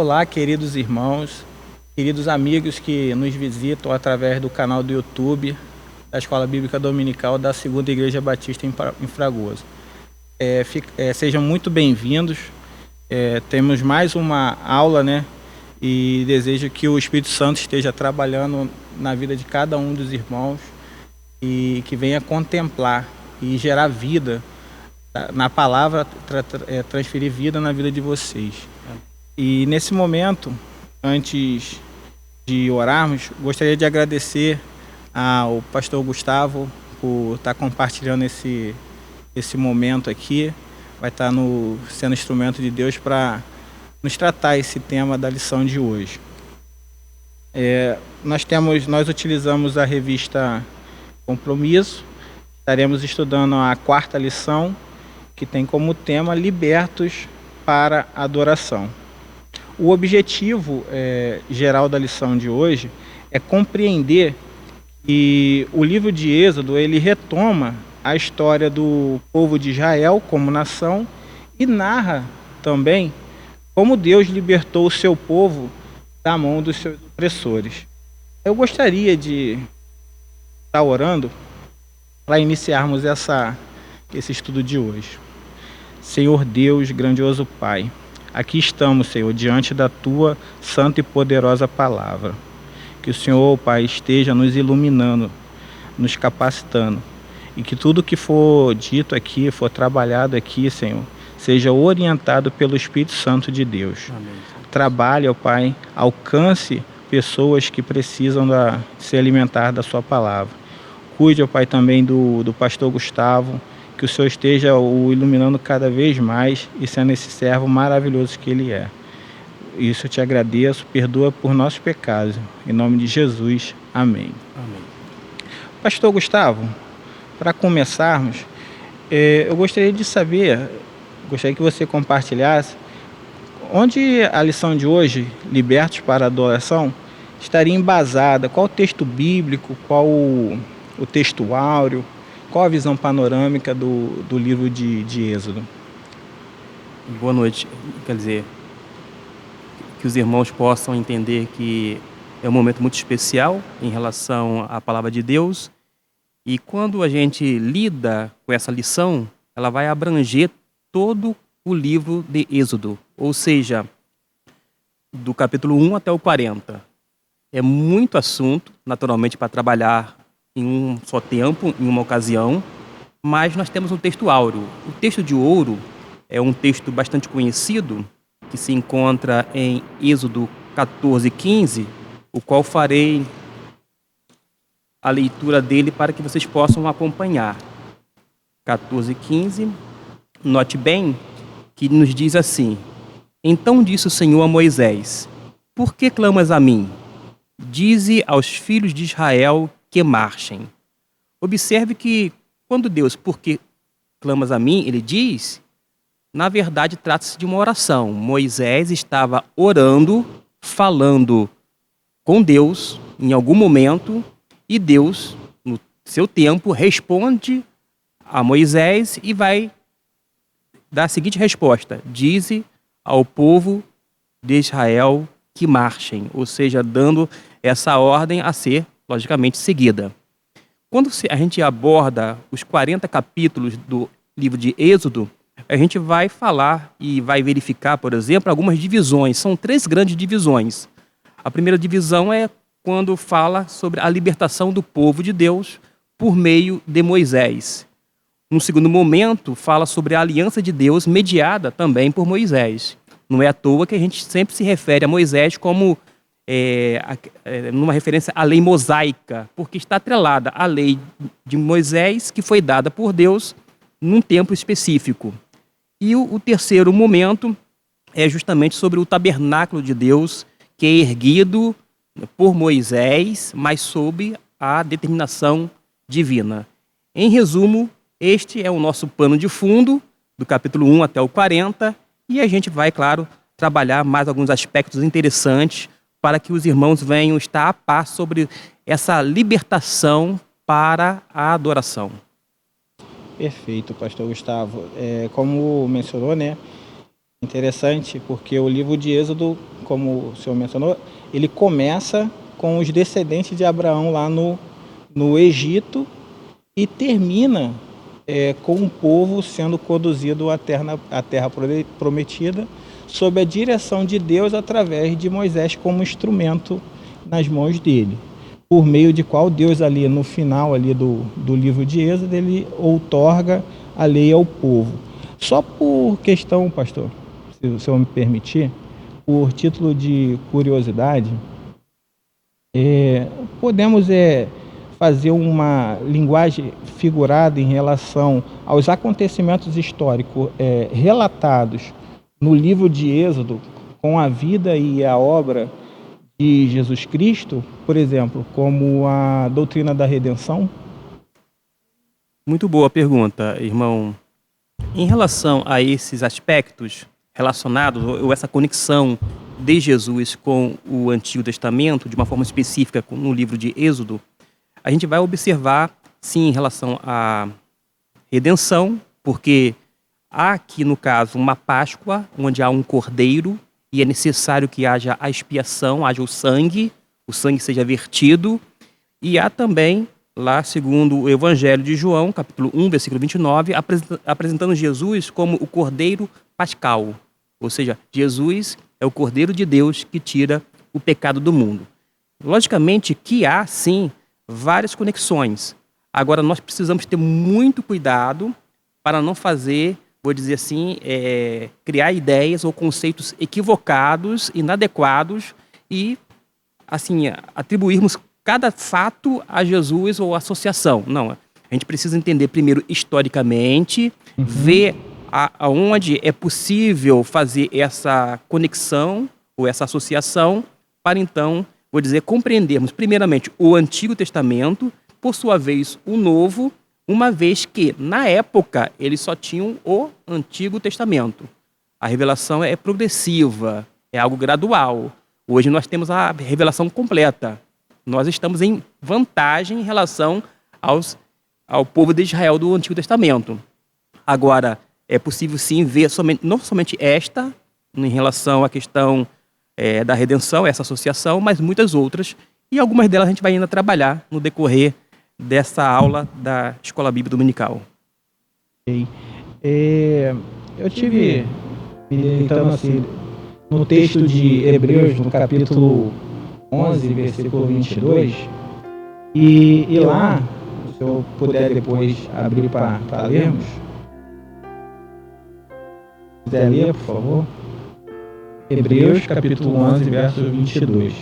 Olá, queridos irmãos, queridos amigos que nos visitam através do canal do YouTube da Escola Bíblica Dominical da Segunda Igreja Batista em Fragoso. Sejam muito bem-vindos. Temos mais uma aula, E desejo que o Espírito Santo esteja trabalhando na vida de cada um dos irmãos e que venha contemplar e gerar vida na palavra, transferir vida na vida de vocês. E nesse momento, antes de orarmos, gostaria de agradecer ao pastor Gustavo por estar compartilhando esse momento aqui. Vai estar sendo instrumento de Deus para nos tratar esse tema da lição de hoje. Nós utilizamos a revista Compromisso. Estaremos estudando a 4ª lição, que tem como tema Libertos para Adoração. O objetivo geral da lição de hoje é compreender que o livro de Êxodo ele retoma a história do povo de Israel como nação e narra também como Deus libertou o seu povo da mão dos seus opressores. Eu gostaria de estar orando para iniciarmos esse estudo de hoje. Senhor Deus, grandioso Pai, aqui estamos, Senhor, diante da Tua santa e poderosa palavra. Que o Senhor, Pai, esteja nos iluminando, nos capacitando, e que tudo que for dito aqui, for trabalhado aqui, Senhor, seja orientado pelo Espírito Santo de Deus. Amém. Trabalhe, ó Pai, alcance pessoas que precisam se alimentar da Sua palavra. Cuide, ó Pai, também do pastor Gustavo, que o Senhor esteja o iluminando cada vez mais e sendo esse servo maravilhoso que ele é. Isso eu te agradeço, perdoa por nossos pecados. Em nome de Jesus, amém. Amém. Pastor Gustavo, para começarmos, eu gostaria de saber, gostaria que você compartilhasse, onde a lição de hoje, Libertos para a Adoração, estaria embasada, qual o texto bíblico, qual o texto áureo, qual a visão panorâmica do livro de Êxodo? Boa noite. Quer dizer, que os irmãos possam entender que é um momento muito especial em relação à palavra de Deus. E quando a gente lida com essa lição, ela vai abranger todo o livro de Êxodo. Ou seja, do capítulo 1 até o 40. É muito assunto, naturalmente, para trabalhar em um só tempo, em uma ocasião, mas nós temos um texto áureo. O texto de ouro é um texto bastante conhecido, que se encontra em Êxodo 14:15, o qual farei a leitura dele para que vocês possam acompanhar. 14:15, note bem que nos diz assim: Então disse o Senhor a Moisés: Por que clamas a mim? Dize aos filhos de Israel que marchem. Observe que quando Deus, por que clamas a mim, ele diz, na verdade trata-se de uma oração. Moisés estava orando, falando com Deus em algum momento, e Deus, no seu tempo, responde a Moisés e vai dar a seguinte resposta: Dize ao povo de Israel que marchem, ou seja, dando essa ordem a ser logicamente seguida. Quando a gente aborda os 40 capítulos do livro de Êxodo, a gente vai falar e vai verificar, por exemplo, algumas divisões. São 3 grandes divisões. A primeira divisão é quando fala sobre a libertação do povo de Deus por meio de Moisés. No segundo momento, fala sobre a aliança de Deus mediada também por Moisés. Não é à toa que a gente sempre se refere a Moisés como numa referência à lei mosaica, porque está atrelada à lei de Moisés, que foi dada por Deus num tempo específico. E o terceiro momento é justamente sobre o tabernáculo de Deus, que é erguido por Moisés, mas sob a determinação divina. Em resumo, este é o nosso pano de fundo, do capítulo 1 até o 40, e a gente vai, claro, trabalhar mais alguns aspectos interessantes para que os irmãos venham estar a par sobre essa libertação para a adoração. Perfeito, pastor Gustavo. Como mencionou, interessante porque o livro de Êxodo, como o senhor mencionou, ele começa com os descendentes de Abraão lá no Egito e termina com o povo sendo conduzido à terra prometida sob a direção de Deus através de Moisés como instrumento nas mãos dele, por meio de qual Deus ali no final ali do livro de Êxodo, ele outorga a lei ao povo. Só por questão, pastor, se o senhor me permitir, por título de curiosidade, podemos fazer uma linguagem figurada em relação aos acontecimentos históricos relatados no livro de Êxodo, com a vida e a obra de Jesus Cristo, por exemplo, como a doutrina da redenção? Muito boa pergunta, irmão. Em relação a esses aspectos relacionados, ou essa conexão de Jesus com o Antigo Testamento, de uma forma específica no livro de Êxodo, a gente vai observar, sim, em relação à redenção, porque há aqui, no caso, uma Páscoa, onde há um cordeiro, e é necessário que haja a expiação, haja o sangue seja vertido, e há também, lá segundo o Evangelho de João, capítulo 1, versículo 29, apresentando Jesus como o cordeiro pascal, ou seja, Jesus é o cordeiro de Deus que tira o pecado do mundo. Logicamente que há, sim, várias conexões. Agora, nós precisamos ter muito cuidado para não fazer, vou dizer assim, criar ideias ou conceitos equivocados, inadequados e, assim, atribuirmos cada fato a Jesus ou associação. Não, a gente precisa entender primeiro historicamente, ver aonde é possível fazer essa conexão ou essa associação para então, vou dizer, compreendermos primeiramente o Antigo Testamento, por sua vez o Novo, uma vez que na época eles só tinham o Antigo Testamento. A revelação é progressiva, é algo gradual. Hoje nós temos a revelação completa. Nós estamos em vantagem em relação ao povo de Israel do Antigo Testamento. Agora, é possível sim ver não somente esta, em relação à questão da redenção, essa associação, mas muitas outras, e algumas delas a gente vai ainda trabalhar no decorrer dessa aula da Escola Bíblica Dominical. Okay. Eu tive, então, assim, no texto de Hebreus, no capítulo 11, versículo 22, e lá, se eu puder depois abrir para lermos, se quiser ler, por favor. Hebreus, capítulo 11, verso 22.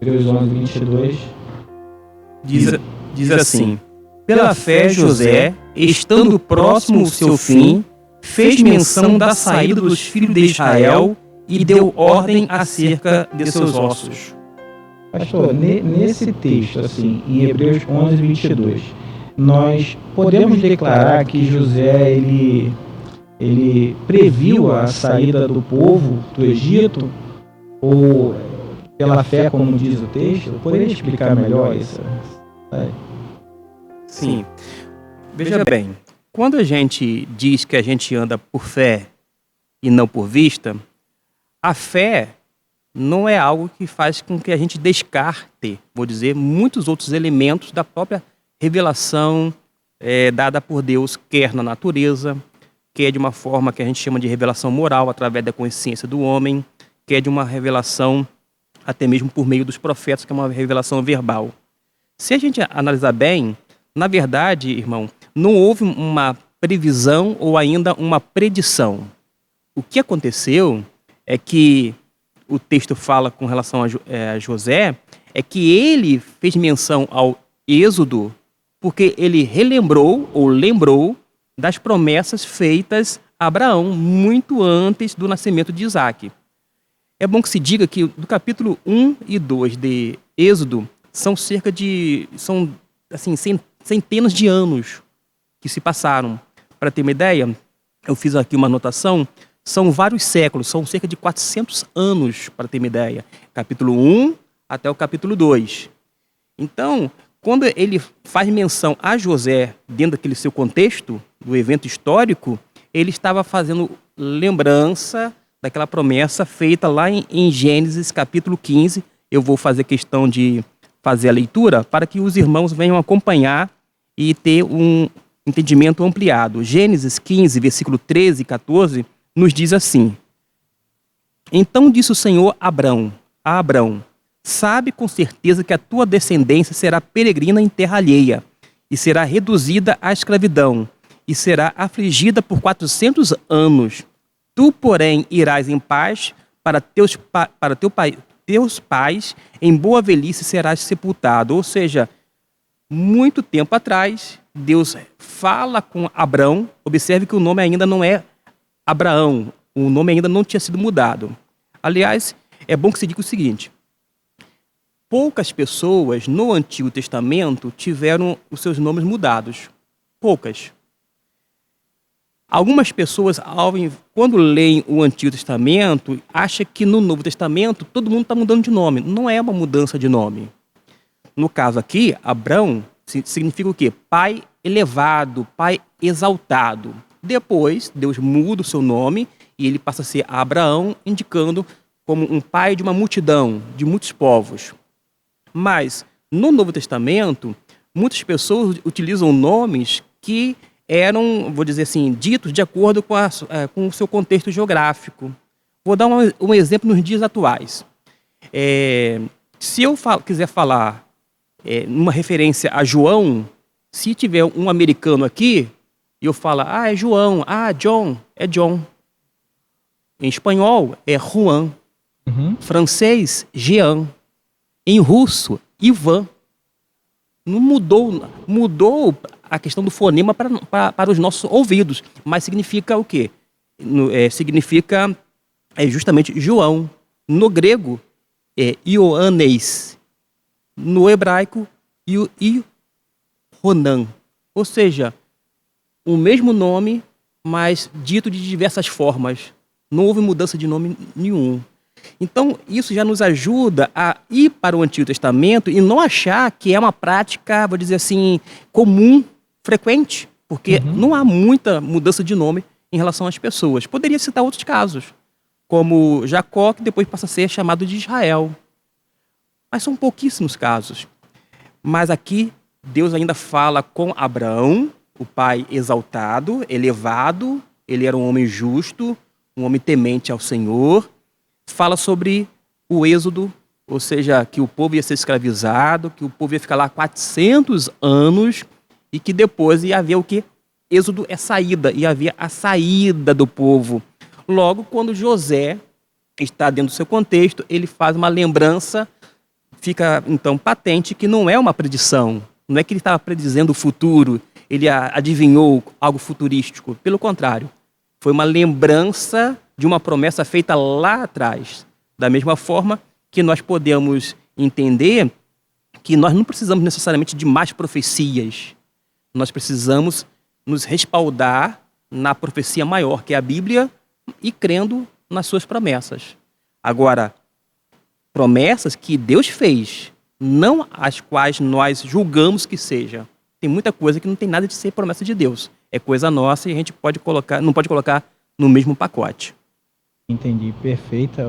Hebreus 11, 22. Diz assim: pela fé, José, estando próximo o seu fim, fez menção da saída dos filhos de Israel e deu ordem acerca de seus ossos. Pastor, nesse texto, assim, em Hebreus 11, 22, nós podemos declarar que José, ele previu a saída do povo do Egito, ou pela fé, como diz o texto? Poderia explicar melhor isso? Sim. Veja bem, quando a gente diz que a gente anda por fé e não por vista, a fé não é algo que faz com que a gente descarte, vou dizer, muitos outros elementos da própria revelação dada por Deus, quer na natureza, quer de uma forma que a gente chama de revelação moral, através da consciência do homem, quer de uma revelação até mesmo por meio dos profetas, que é uma revelação verbal. Se a gente analisar bem, na verdade, irmão, não houve uma previsão ou ainda uma predição. O que aconteceu é que o texto fala com relação a José, é que ele fez menção ao Êxodo porque ele relembrou ou lembrou das promessas feitas a Abraão muito antes do nascimento de Isaac. É bom que se diga que do capítulo 1 e 2 de Êxodo são centenas de anos que se passaram. Para ter uma ideia, eu fiz aqui uma anotação, são vários séculos, são cerca de 400 anos, para ter uma ideia. Capítulo 1 até o capítulo 2. Então, quando ele faz menção a José dentro daquele seu contexto, do evento histórico, ele estava fazendo lembrança daquela promessa feita lá em Gênesis capítulo 15. Eu vou fazer questão de fazer a leitura para que os irmãos venham acompanhar e ter um entendimento ampliado. Gênesis 15, versículo 13 e 14, nos diz assim: Então disse o Senhor a Abrão, sabe com certeza que a tua descendência será peregrina em terra alheia, e será reduzida à escravidão, e será afligida por 400 anos. Tu, porém, irás em paz para teus pais, em boa velhice serás sepultado. Ou seja, muito tempo atrás, Deus fala com Abrão. Observe que o nome ainda não é Abraão, o nome ainda não tinha sido mudado. Aliás, é bom que se diga o seguinte: poucas pessoas no Antigo Testamento tiveram os seus nomes mudados. Poucas. Algumas pessoas, quando leem o Antigo Testamento, acham que no Novo Testamento todo mundo está mudando de nome. Não é uma mudança de nome. No caso aqui, Abrão significa o quê? Pai elevado, pai exaltado. Depois, Deus muda o seu nome e ele passa a ser Abraão, indicando como um pai de uma multidão, de muitos povos. Mas, no Novo Testamento, muitas pessoas utilizam nomes que eram, vou dizer assim, ditos de acordo com o seu contexto geográfico. Vou dar um exemplo nos dias atuais. Se eu quiser falar numa referência a João, se tiver um americano aqui, eu falo, é João, John, é John. Em espanhol, é Juan. Francês, Jean. Em russo, Ivan. Não mudou a questão do fonema para os nossos ouvidos, mas significa o quê? Significa justamente João. No grego, é Ioannes. No hebraico, Ionan. Ou seja, o mesmo nome, mas dito de diversas formas. Não houve mudança de nome nenhum. Então, isso já nos ajuda a ir para o Antigo Testamento e não achar que é uma prática, vou dizer assim, comum, frequente, porque não há muita mudança de nome em relação às pessoas. Poderia citar outros casos, como Jacó, que depois passa a ser chamado de Israel. Mas são pouquíssimos casos. Mas aqui, Deus ainda fala com Abraão, o pai exaltado, elevado. Ele era um homem justo, um homem temente ao Senhor. Fala sobre o êxodo, ou seja, que o povo ia ser escravizado, que o povo ia ficar lá 400 anos e que depois ia haver o quê? Êxodo é saída, ia haver a saída do povo. Logo, quando José está dentro do seu contexto, ele faz uma lembrança, fica então patente que não é uma predição, não é que ele estava predizendo o futuro, ele adivinhou algo futurístico, pelo contrário, foi uma lembrança de uma promessa feita lá atrás. Da mesma forma que nós podemos entender que nós não precisamos necessariamente de mais profecias. Nós precisamos nos respaldar na profecia maior, que é a Bíblia, e crendo nas suas promessas. Agora, promessas que Deus fez, não as quais nós julgamos que seja. Tem muita coisa que não tem nada de ser promessa de Deus. É coisa nossa e a gente não pode colocar no mesmo pacote. Entendi, perfeita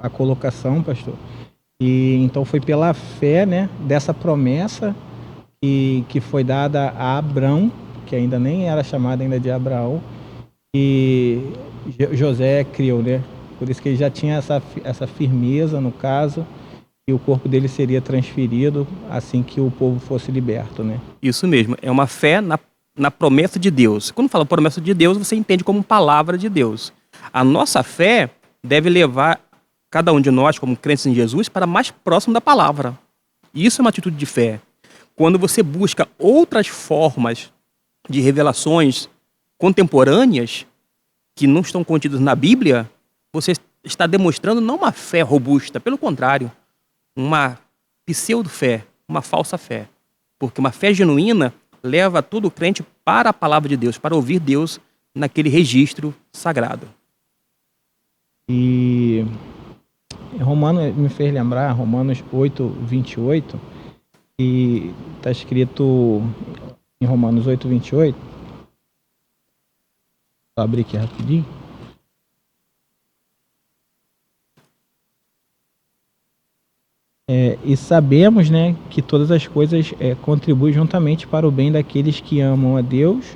a colocação, pastor. E então foi pela fé, né, dessa promessa que foi dada a Abrão, que ainda nem era chamado ainda de Abraão, e José criou, né? Por isso que ele já tinha essa firmeza, no caso, e o corpo dele seria transferido assim que o povo fosse liberto, né? Isso mesmo, é uma fé na promessa de Deus. Quando fala promessa de Deus, você entende como palavra de Deus. A nossa fé deve levar cada um de nós, como crentes em Jesus, para mais próximo da palavra. Isso é uma atitude de fé. Quando você busca outras formas de revelações contemporâneas que não estão contidas na Bíblia, você está demonstrando não uma fé robusta, pelo contrário, uma pseudo-fé, uma falsa fé. Porque uma fé genuína leva todo crente para a palavra de Deus, para ouvir Deus naquele registro sagrado. E me fez lembrar, Romanos 8, 28, E está escrito em Romanos 8:28. Vou abrir aqui rapidinho. E sabemos, né, que todas as coisas contribuem juntamente para o bem daqueles que amam a Deus,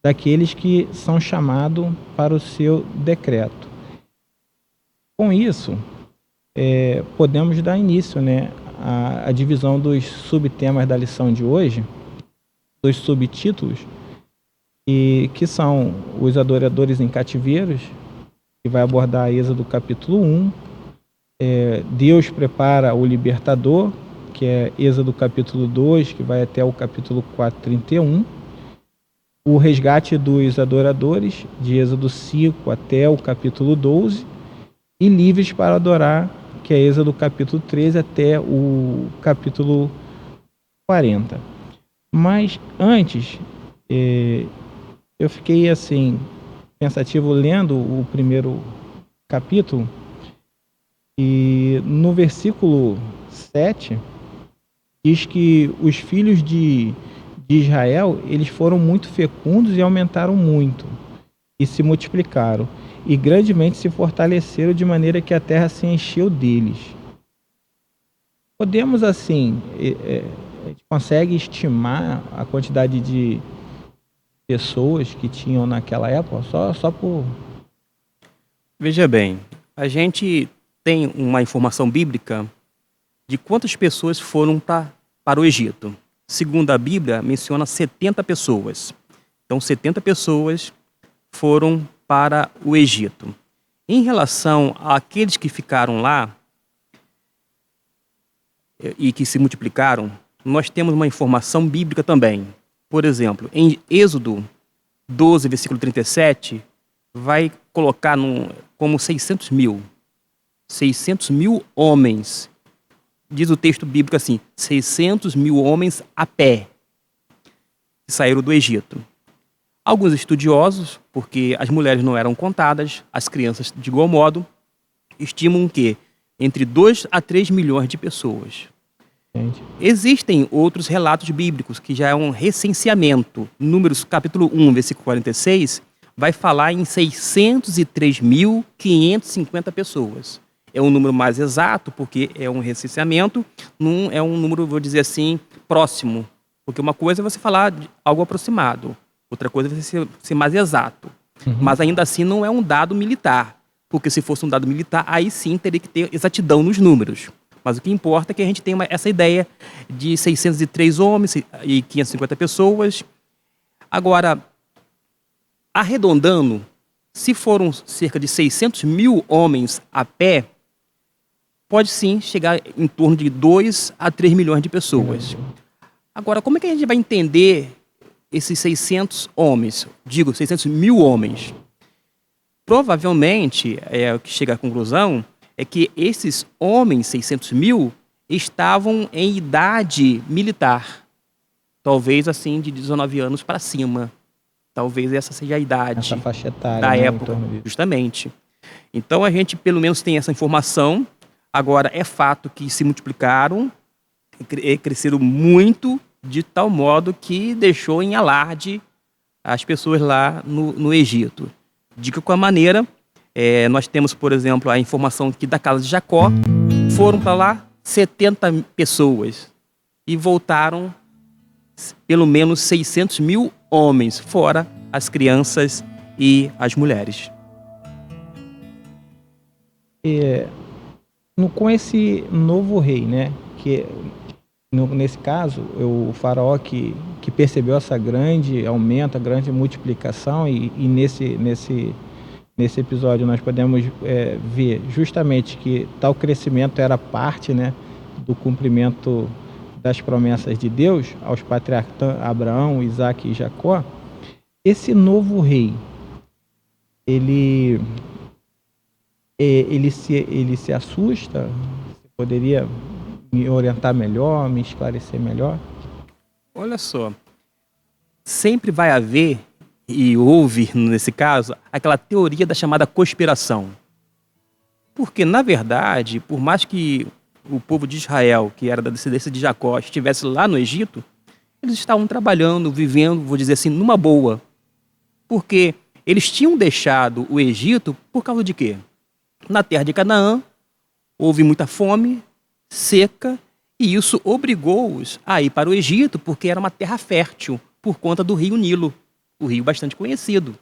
daqueles que são chamados para o seu decreto. Com isso, podemos dar início, né, à divisão dos subtemas da lição de hoje, dos subtítulos, que são os adoradores em cativeiros, que vai abordar Êxodo capítulo 1, Deus prepara o libertador, que é Êxodo capítulo 2, que vai até o capítulo 4:31, o resgate dos adoradores, de Êxodo 5 até o capítulo 12, e livres para adorar, que é Êxodo capítulo 13 até o capítulo 40. Mas antes, eu fiquei assim, pensativo lendo o primeiro capítulo, e no versículo 7 diz que os filhos de Israel, eles foram muito fecundos e aumentaram muito, e se multiplicaram, e grandemente se fortaleceram, de maneira que a terra se encheu deles. Podemos assim, a gente consegue estimar a quantidade de pessoas que tinham naquela época, só por... Veja bem, a gente tem uma informação bíblica de quantas pessoas foram para o Egito. Segundo a Bíblia, menciona 70 pessoas. Então, 70 pessoas foram para o Egito. Em relação àqueles que ficaram lá e que se multiplicaram, nós temos uma informação bíblica também. Por exemplo, em Êxodo 12, versículo 37, vai colocar como 600 mil. 600 mil homens. Diz o texto bíblico assim, 600 mil homens a pé que saíram do Egito. Alguns estudiosos, porque as mulheres não eram contadas, as crianças de igual modo, estimam que entre 2 a 3 milhões de pessoas. Existem outros relatos bíblicos que já é um recenseamento. Números capítulo 1, versículo 46, vai falar em 603.550 pessoas. É um número mais exato, porque é um recenseamento, não é um número, vou dizer assim, próximo. Porque uma coisa é você falar de algo aproximado, outra coisa é você ser mais exato. Mas ainda assim não é um dado militar, porque se fosse um dado militar, aí sim teria que ter exatidão nos números. Mas o que importa é que a gente tenha essa ideia de 603 homens e 550 pessoas. Agora, arredondando, se foram cerca de 600 mil homens a pé, pode sim chegar em torno de 2 a 3 milhões de pessoas. Agora, como é que a gente vai entender esses 600 homens? Digo, 600 mil homens. Provavelmente, o que chega à conclusão é que esses homens, 600 mil, estavam em idade militar. Talvez assim, de 19 anos para cima. Talvez essa seja a idade Essa faixa etária, da né, época, justamente. Então a gente pelo menos tem essa informação. Agora é fato que se multiplicaram, cresceram muito, de tal modo que deixou em alarde as pessoas lá no Egito. De qualquer maneira, nós temos, por exemplo, a informação que da casa de Jacó foram para lá 70 pessoas e voltaram pelo menos 600 mil homens, fora as crianças e as mulheres. Com esse novo rei, né, que nesse caso, o faraó que percebeu essa grande aumento, a grande multiplicação, e nesse episódio nós podemos ver justamente que tal crescimento era parte, né, do cumprimento das promessas de Deus aos patriarcas Abraão, Isaac e Jacó. Esse novo rei, ele se assusta? Você poderia me orientar melhor, me esclarecer melhor? Olha só, sempre vai haver, e houve nesse caso, aquela teoria da chamada conspiração. Porque, na verdade, por mais que o povo de Israel, que era da descendência de Jacó, estivesse lá no Egito, eles estavam trabalhando, vivendo, vou dizer assim, numa boa. Porque eles tinham deixado o Egito por causa de quê? Na terra de Canaã, houve muita fome, seca, e isso obrigou-os a ir para o Egito, porque era uma terra fértil, por conta do rio Nilo, o rio bastante conhecido.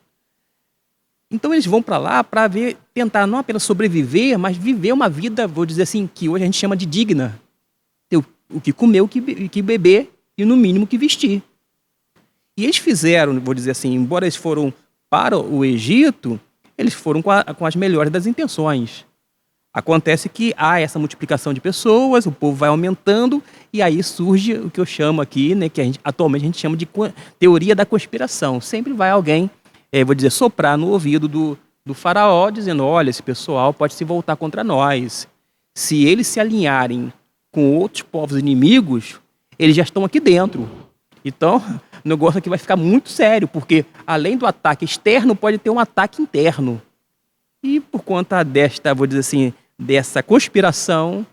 Então eles vão para lá para tentar não apenas sobreviver, mas viver uma vida, vou dizer assim, que hoje a gente chama de digna. Ter o que comer, o que beber e no mínimo o que vestir. E eles fizeram, vou dizer assim, embora eles foram para o Egito, eles foram com as melhores das intenções. Acontece que há essa multiplicação de pessoas, o povo vai aumentando, e aí surge o que eu chamo aqui, né, que atualmente a gente chama de teoria da conspiração. Sempre vai alguém, vou dizer, soprar no ouvido do faraó, dizendo, olha, esse pessoal pode se voltar contra nós. Se eles se alinharem com outros povos inimigos, eles já estão aqui dentro. Então, o negócio aqui vai ficar muito sério, porque além do ataque externo, pode ter um ataque interno. E por conta desta, vou dizer assim, dessa conspiração,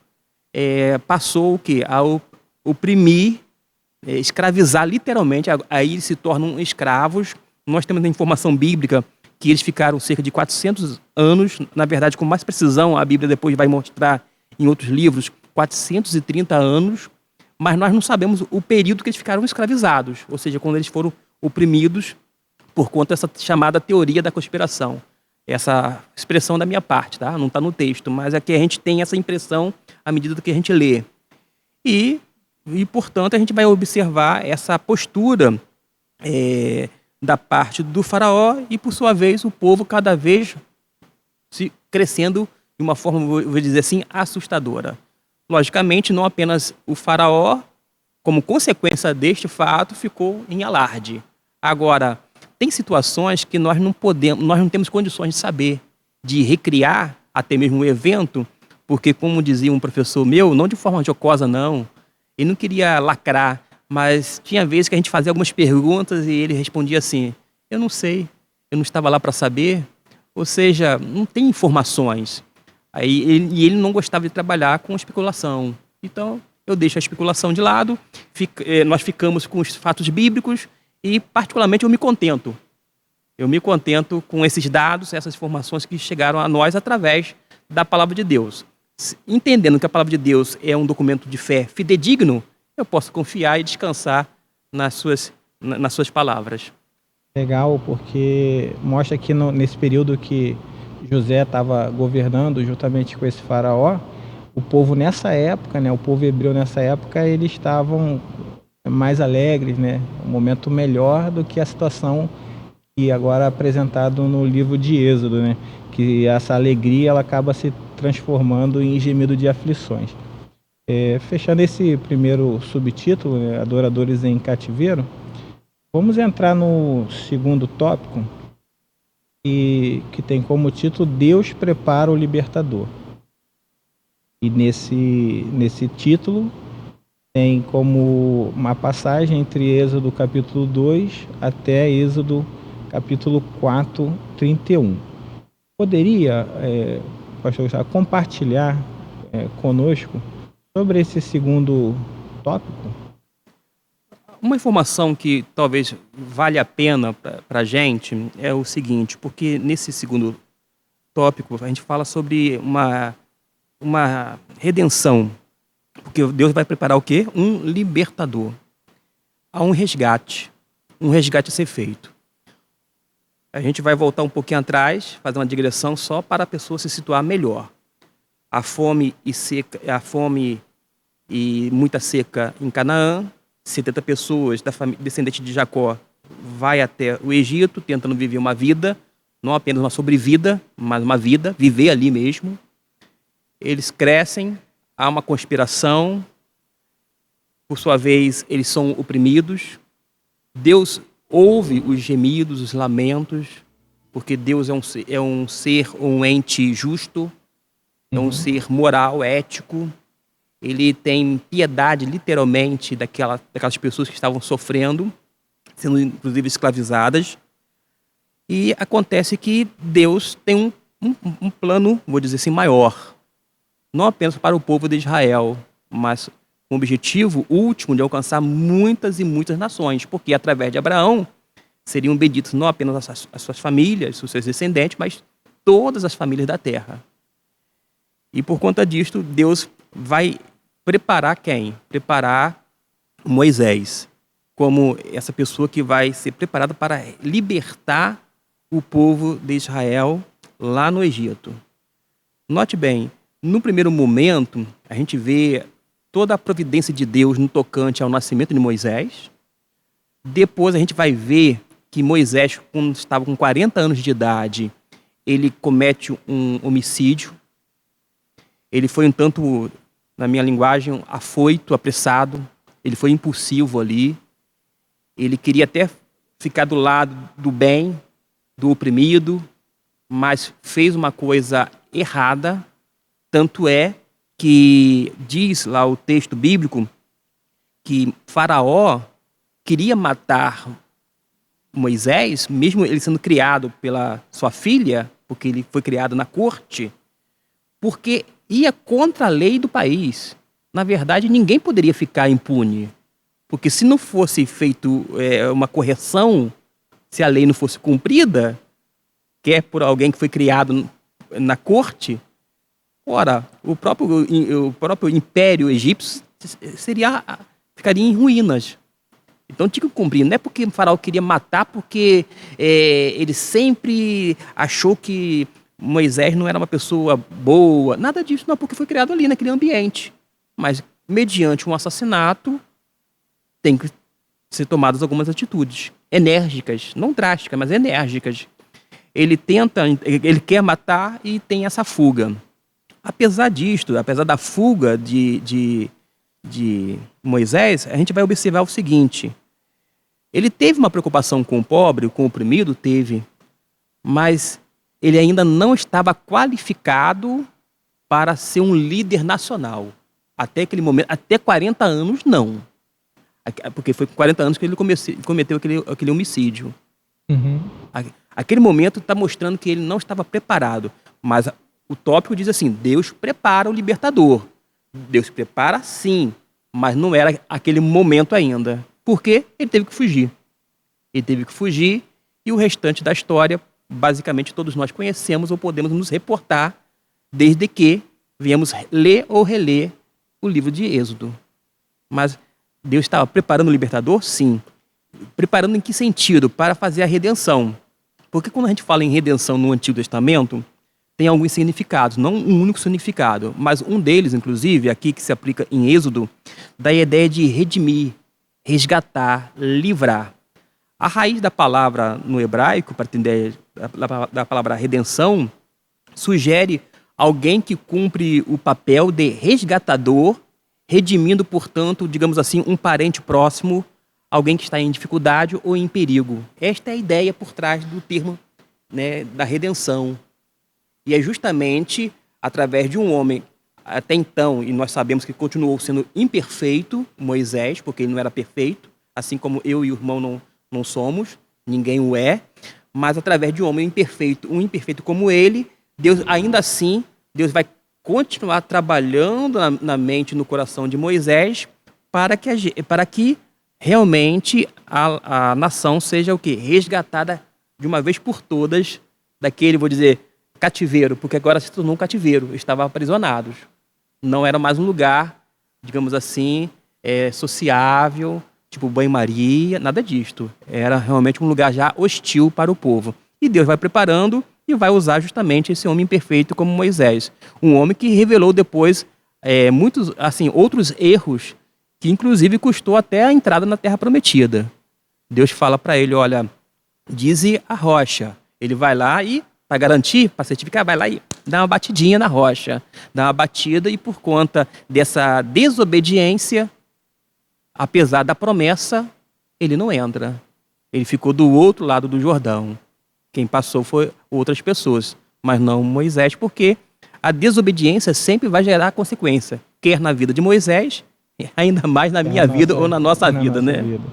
passou o quê? A oprimir, escravizar literalmente, aí eles se tornam escravos. Nós temos a informação bíblica que eles ficaram cerca de 400 anos, na verdade, com mais precisão, a Bíblia depois vai mostrar em outros livros, 430 anos, mas nós não sabemos o período que eles ficaram escravizados, ou seja, quando eles foram oprimidos por conta dessa chamada teoria da conspiração. Essa expressão da minha parte, tá? Não está no texto, mas é que a gente tem essa impressão à medida que a gente lê. E portanto, a gente vai observar essa postura da parte do faraó e, por sua vez, o povo cada vez se crescendo de uma forma, vou dizer assim, assustadora. Logicamente, não apenas o faraó, como consequência deste fato, ficou em alarde. Agora, tem situações que nós não temos condições de saber, de recriar até mesmo o evento, porque, como dizia um professor meu, não de forma jocosa, não, ele não queria lacrar, mas tinha vezes que a gente fazia algumas perguntas e ele respondia assim, eu não sei, eu não estava lá para saber, ou seja, não tem informações. Aí ele não gostava de trabalhar com especulação. Então, eu deixo a especulação de lado, nós ficamos com os fatos bíblicos e, particularmente, eu me contento. Eu me contento com esses dados, essas informações que chegaram a nós através da Palavra de Deus. Entendendo que a Palavra de Deus é um documento de fé fidedigno, eu posso confiar e descansar nas suas palavras. Legal, porque mostra que nesse período que José estava governando juntamente com esse faraó, o povo nessa época, né, o povo hebreu nessa época, eles estavam mais alegres, né, um momento melhor do que a situação que agora é apresentado no livro de Êxodo, né, que essa alegria ela acaba se transformando em gemido de aflições. Fechando esse primeiro subtítulo, né, Adoradores em Cativeiro, vamos entrar no segundo tópico, que tem como título Deus prepara o libertador. E nesse título tem como uma passagem entre Êxodo capítulo 2 até Êxodo capítulo 4, 31. Poderia, pastor Gustavo, compartilhar conosco sobre esse segundo tópico? Uma informação que talvez valha a pena para a gente é o seguinte, porque nesse segundo tópico a gente fala sobre uma redenção, porque Deus vai preparar o quê? Um libertador. Há um resgate a ser feito. A gente vai voltar um pouquinho atrás, fazer uma digressão só para a pessoa se situar melhor. A fome e muita seca em Canaã, 70 pessoas da família descendente de Jacó vai até o Egito tentando viver uma vida, não apenas uma sobrevida, mas uma vida, viver ali mesmo. Eles crescem, há uma conspiração, por sua vez eles são oprimidos. Deus ouve os gemidos, os lamentos, porque Deus é um ente justo, é um ser moral, ético. Ele tem piedade, literalmente, daquelas pessoas que estavam sofrendo, sendo inclusive escravizadas. E acontece que Deus tem um plano, vou dizer assim, maior. não apenas para o povo de Israel, mas com o objetivo último de alcançar muitas e muitas nações, porque através de Abraão seriam benditos não apenas as suas famílias, os seus descendentes, mas todas as famílias da terra. E por conta disto, Deus vai preparar quem? Preparar Moisés, como essa pessoa que vai ser preparada para libertar o povo de Israel lá no Egito. Note bem, no primeiro momento, a gente vê toda a providência de Deus no tocante ao nascimento de Moisés. Depois a gente vai ver que Moisés, quando estava com 40 anos de idade, ele comete um homicídio. Ele foi um tanto, na minha linguagem, afoito, apressado. Ele foi impulsivo ali. Ele queria até ficar do lado do bem, do oprimido, mas fez uma coisa errada. Tanto é que diz lá o texto bíblico que Faraó queria matar Moisés, mesmo ele sendo criado pela sua filha, porque ele foi criado na corte, porque ia contra a lei do país. Na verdade, ninguém poderia ficar impune, porque se não fosse feito uma correção, se a lei não fosse cumprida, quer por alguém que foi criado na corte, ora, o próprio império egípcio ficaria em ruínas. Então tinha que cumprir. Não é porque o faraó queria matar, porque ele sempre achou que Moisés não era uma pessoa boa. Nada disso, não, porque foi criado ali, naquele ambiente. Mas, mediante um assassinato, tem que ser tomadas algumas atitudes enérgicas, não drásticas, mas enérgicas. Ele quer matar e tem essa fuga. Apesar disto, apesar da fuga de Moisés, a gente vai observar o seguinte: ele teve uma preocupação com o pobre, com o oprimido, teve, mas ele ainda não estava qualificado para ser um líder nacional. Até aquele momento, até 40 anos, não. Porque foi com 40 anos que ele cometeu aquele homicídio. Uhum. Aquele momento está mostrando que ele não estava preparado. Mas o tópico diz assim: Deus prepara o libertador. Deus prepara sim, mas não era aquele momento ainda. Por quê? Ele teve que fugir. Ele teve que fugir e o restante da história, basicamente, todos nós conhecemos ou podemos nos reportar desde que viemos ler ou reler o livro de Êxodo. Mas Deus estava preparando o libertador? Sim. Preparando em que sentido? Para fazer a redenção. Porque quando a gente fala em redenção no Antigo Testamento, tem alguns significados, não um único significado, mas um deles, inclusive, aqui que se aplica em Êxodo, dá a ideia de redimir, resgatar, livrar. A raiz da palavra no hebraico, para entender da palavra redenção, sugere alguém que cumpre o papel de resgatador, redimindo, portanto, digamos assim, um parente próximo, alguém que está em dificuldade ou em perigo. Esta é a ideia por trás do termo, né, da redenção. E é justamente através de um homem, até então, e nós sabemos que continuou sendo imperfeito, Moisés, porque ele não era perfeito, assim como eu e o irmão não somos, ninguém o é, mas através de um homem imperfeito, um imperfeito como ele, Deus, ainda assim, Deus vai continuar trabalhando na mente e no coração de Moisés para que realmente a nação seja o quê? Resgatada de uma vez por todas daquele, vou dizer, cativeiro, porque agora se tornou um cativeiro, estavam aprisionados. Não era mais um lugar, digamos assim, sociável, tipo banho-maria, nada disto. Era realmente um lugar já hostil para o povo. E Deus vai preparando e vai usar justamente esse homem imperfeito como Moisés. Um homem que revelou depois muitos, assim, outros erros que inclusive custou até a entrada na Terra Prometida. Deus fala para ele, olha, dize a rocha. Ele vai lá e, para garantir, para certificar, vai lá e dá uma batidinha na rocha. Dá uma batida e por conta dessa desobediência, apesar da promessa, ele não entra. Ele ficou do outro lado do Jordão. Quem passou foi outras pessoas, mas não Moisés, porque a desobediência sempre vai gerar consequência, quer na vida de Moisés, ainda mais na minha vida ou na nossa vida, né? Vida.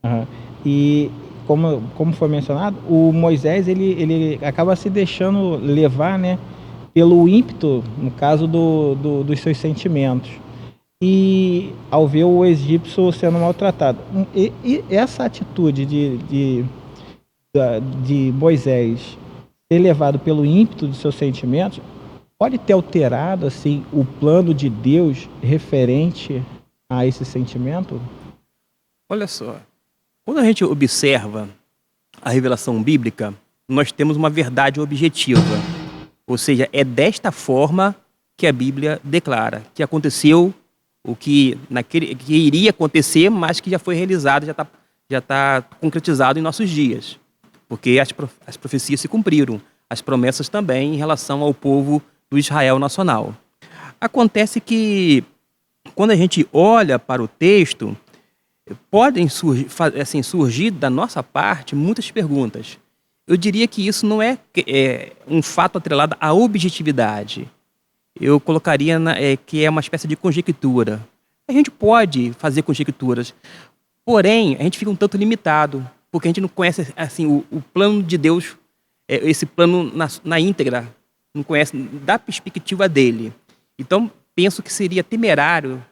Uhum. E como foi mencionado, o Moisés ele acaba se deixando levar, né, pelo ímpeto, no caso dos seus sentimentos, e ao ver o egípcio sendo maltratado. E essa atitude de Moisés ser levado pelo ímpeto dos seus sentimentos pode ter alterado assim o plano de Deus referente a esse sentimento? Olha só, quando a gente observa a revelação bíblica, nós temos uma verdade objetiva. Ou seja, é desta forma que a Bíblia declara que aconteceu o que iria acontecer, mas que já foi realizado, já tá concretizado em nossos dias. Porque as profecias se cumpriram, as promessas também em relação ao povo do Israel nacional. Acontece que, quando a gente olha para o texto, podem surgir da nossa parte muitas perguntas. Eu diria que isso não é um fato atrelado à objetividade. Eu colocaria que é uma espécie de conjectura. A gente pode fazer conjecturas, porém, a gente fica um tanto limitado, porque a gente não conhece assim, o plano de Deus, esse plano na íntegra, não conhece da perspectiva dele. Então, penso que seria temerário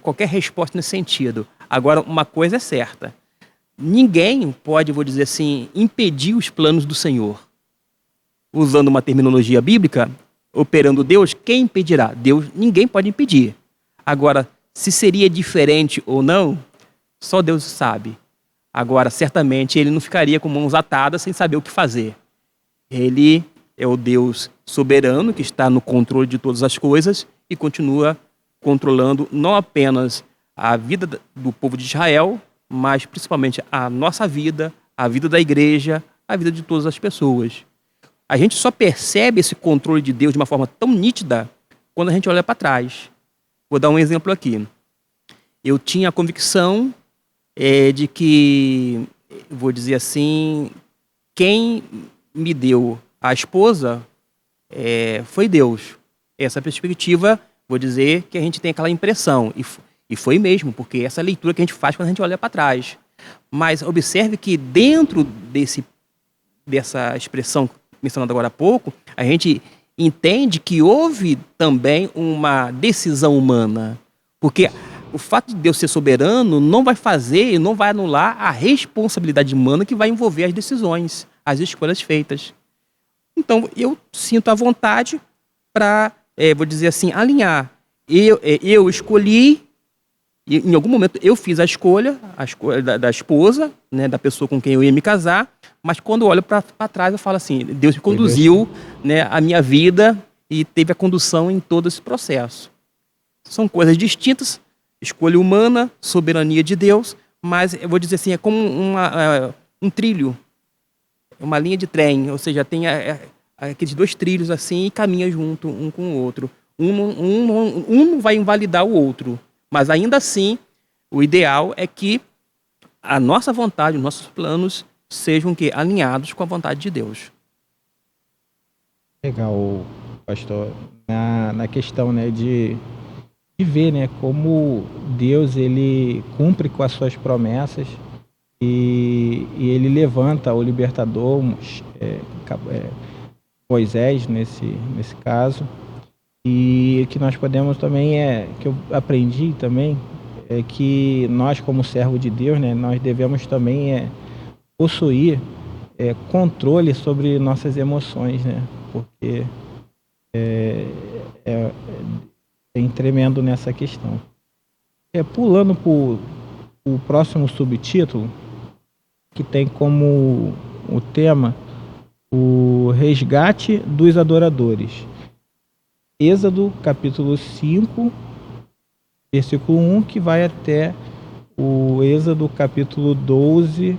qualquer resposta nesse sentido. Agora, uma coisa é certa. Ninguém pode, vou dizer assim, impedir os planos do Senhor. Usando uma terminologia bíblica, operando Deus, quem impedirá? Deus, ninguém pode impedir. Agora, se seria diferente ou não, só Deus sabe. Agora, certamente, ele não ficaria com mãos atadas sem saber o que fazer. Ele é o Deus soberano que está no controle de todas as coisas e continua controlando não apenas a vida do povo de Israel, mas principalmente a nossa vida, a vida da igreja, a vida de todas as pessoas. A gente só percebe esse controle de Deus de uma forma tão nítida quando a gente olha para trás. Vou dar um exemplo aqui. Eu tinha a convicção de que, vou dizer assim, quem me deu a esposa foi Deus. Essa perspectiva, vou dizer que a gente tem aquela impressão, e foi mesmo, porque essa é a leitura que a gente faz quando a gente olha para trás. Mas observe que dentro dessa expressão mencionada agora há pouco, a gente entende que houve também uma decisão humana. Porque o fato de Deus ser soberano não vai fazer e não vai anular a responsabilidade humana que vai envolver as decisões, as escolhas feitas. Então, eu sinto a vontade para, vou dizer assim, alinhar. Eu escolhi, e em algum momento eu fiz a escolha da esposa, né, da pessoa com quem eu ia me casar, mas quando eu olho para trás eu falo assim, Deus me conduziu, né, a minha vida e teve a condução em todo esse processo. São coisas distintas, escolha humana, soberania de Deus, mas eu vou dizer assim, é como um trilho, uma linha de trem, ou seja, tem aqueles dois trilhos assim e caminha junto um com o outro. Um não vai invalidar o outro, mas ainda assim, o ideal é que a nossa vontade, os nossos planos sejam alinhados com a vontade de Deus. Legal, pastor. Na questão, né, de ver, né, como Deus ele cumpre com as suas promessas e ele levanta o libertador, Moisés nesse caso. E o que nós podemos também que eu aprendi também, é que nós como servo de Deus, né, nós devemos também possuir controle sobre nossas emoções, né, porque tem tremendo nessa questão. Pulando para o próximo subtítulo, que tem como o tema o resgate dos adoradores. Êxodo capítulo 5, versículo 1, que vai até o Êxodo capítulo 12,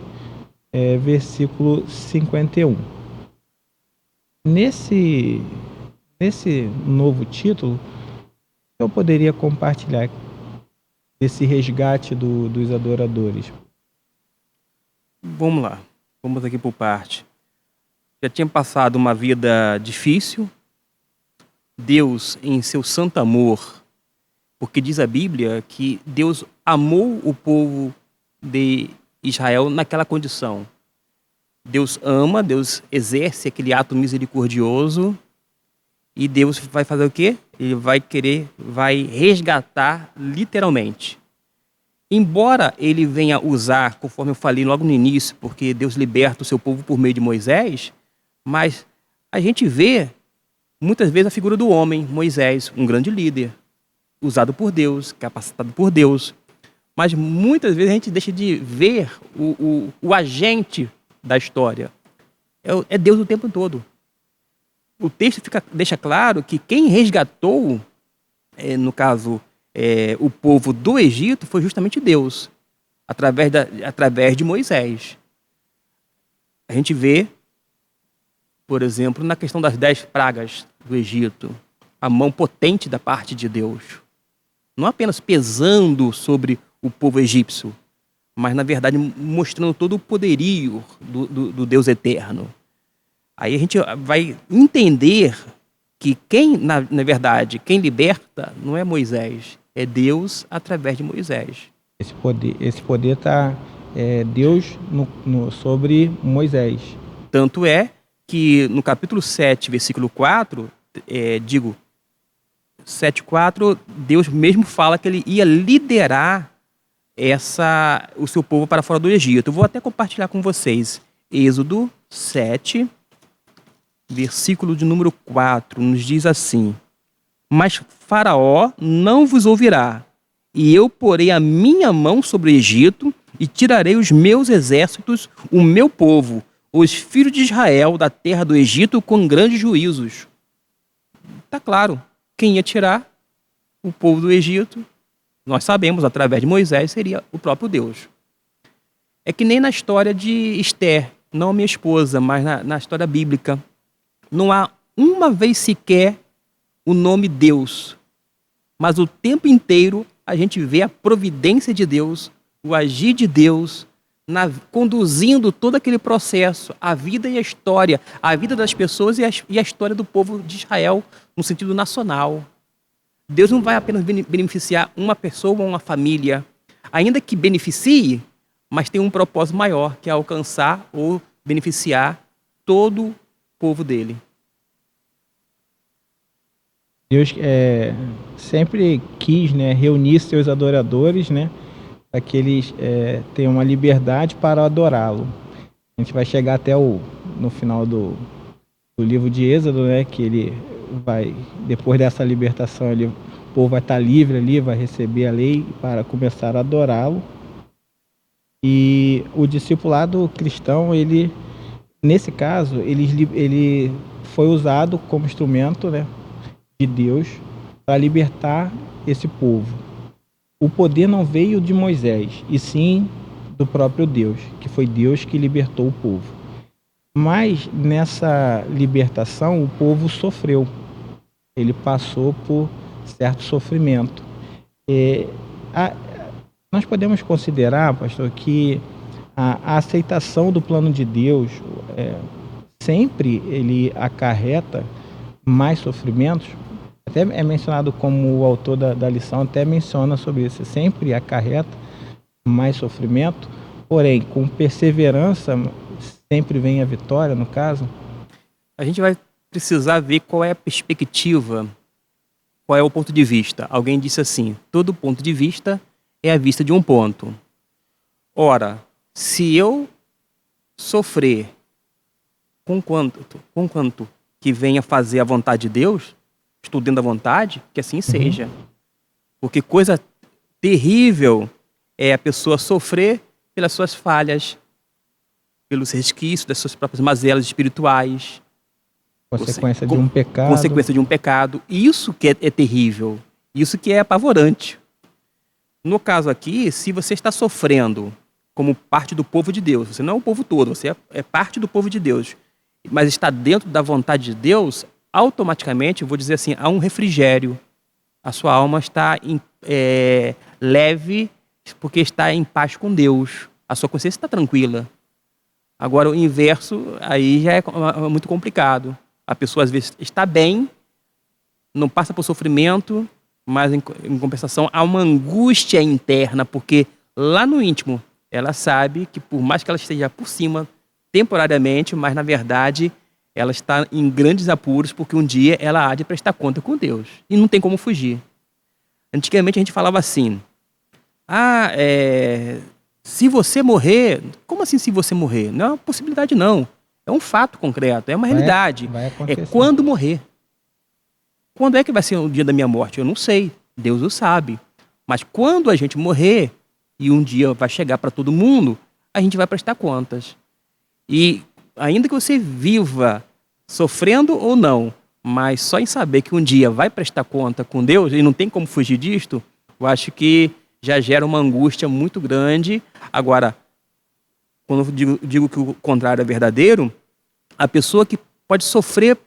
versículo 51. Nesse novo título, eu poderia compartilhar desse resgate dos adoradores. Vamos lá, vamos aqui por parte. Já tinha passado uma vida difícil. Deus, em seu santo amor, porque diz a Bíblia que Deus amou o povo de Israel naquela condição. Deus ama, Deus exerce aquele ato misericordioso E Deus vai fazer o quê? Ele vai resgatar literalmente. Embora ele venha usar, conforme eu falei logo no início, porque Deus liberta o seu povo por meio de Moisés, mas a gente vê muitas vezes a figura do homem, Moisés, um grande líder, usado por Deus, capacitado por Deus. Mas muitas vezes a gente deixa de ver o agente da história. É Deus o tempo todo. O texto deixa claro que quem resgatou, no caso, o povo do Egito, foi justamente Deus, através de Moisés. A gente vê, por exemplo, na questão das 10 pragas do Egito, a mão potente da parte de Deus. Não apenas pesando sobre o povo egípcio, mas, na verdade, mostrando todo o poderio do Deus eterno. Aí a gente vai entender que na verdade, quem liberta não é Moisés, é Deus através de Moisés. Esse poder está Deus sobre Moisés. Tanto é que no capítulo 7, versículo 4, 7:4, Deus mesmo fala que ele ia liderar o seu povo para fora do Egito. Eu vou até compartilhar com vocês. Êxodo 7, versículo de número 4, nos diz assim: Mas Faraó não vos ouvirá, e eu porei a minha mão sobre o Egito, e tirarei os meus exércitos, o meu povo, os filhos de Israel, da terra do Egito, com grandes juízos. Está claro, quem ia tirar o povo do Egito, nós sabemos, através de Moisés, seria o próprio Deus. É que nem na história de Esther, não a minha esposa, mas na história bíblica, não há uma vez sequer o nome Deus, mas o tempo inteiro a gente vê a providência de Deus, o agir de Deus, conduzindo todo aquele processo, a vida e a história, a vida das pessoas e a história do povo de Israel no sentido nacional. Deus não vai apenas beneficiar uma pessoa ou uma família, ainda que beneficie, mas tem um propósito maior, que é alcançar ou beneficiar todo o povo dele. Deus sempre quis, reunir seus adoradores, para que eles tenham uma liberdade para adorá-lo. A gente vai chegar até no final do livro de Êxodo, que ele vai, depois dessa libertação, o povo vai estar livre ali, vai receber a lei para começar a adorá-lo. E o discipulado cristão, nesse caso, ele foi usado como instrumento, de Deus para libertar esse povo. O poder não veio de Moisés, e sim do próprio Deus, que foi Deus que libertou o povo. Mas nessa libertação o povo sofreu. Ele passou por certo sofrimento. Nós podemos considerar, pastor, que a aceitação do plano de Deus sempre ele acarreta mais sofrimentos. Até é mencionado, como o autor da lição até menciona sobre isso, sempre acarreta mais sofrimento, porém com perseverança sempre vem a vitória, no caso. A gente vai precisar ver qual é a perspectiva, qual é o ponto de vista. Alguém disse assim: todo ponto de vista é a vista de um ponto. Ora, se eu sofrer com quanto que venha fazer a vontade de Deus, estou dentro da vontade, que assim seja. Porque coisa terrível é a pessoa sofrer pelas suas falhas, pelos resquícios das suas próprias mazelas espirituais. Consequência de um pecado. Consequência de um pecado. Isso que é terrível. Isso que é apavorante. No caso aqui, se você está sofrendo como parte do povo de Deus, você não é o povo todo, você é parte do povo de Deus, mas está dentro da vontade de Deus, automaticamente, eu vou dizer assim, há um refrigério. A sua alma está leve porque está em paz com Deus. A sua consciência está tranquila. Agora, o inverso, aí já é muito complicado. A pessoa, às vezes, está bem, não passa por sofrimento, mas, em compensação, há uma angústia interna, porque lá no íntimo, ela sabe que, por mais que ela esteja por cima, temporariamente, mas, na verdade, ela está em grandes apuros porque um dia ela há de prestar conta com Deus. E não tem como fugir. Antigamente a gente falava assim, se você morrer... Como assim se você morrer? Não é uma possibilidade não. É um fato concreto, é uma realidade. Vai É acontecer. quando morrer. Quando é que vai ser o dia da minha morte? Eu não sei. Deus o sabe. Mas quando a gente morrer, e um dia vai chegar para todo mundo, a gente vai prestar contas. E ainda que você viva sofrendo ou não, mas só em saber que um dia vai prestar conta com Deus, e não tem como fugir disto, eu acho que já gera uma angústia muito grande. Agora, quando eu digo que o contrário é verdadeiro, a pessoa que pode sofrer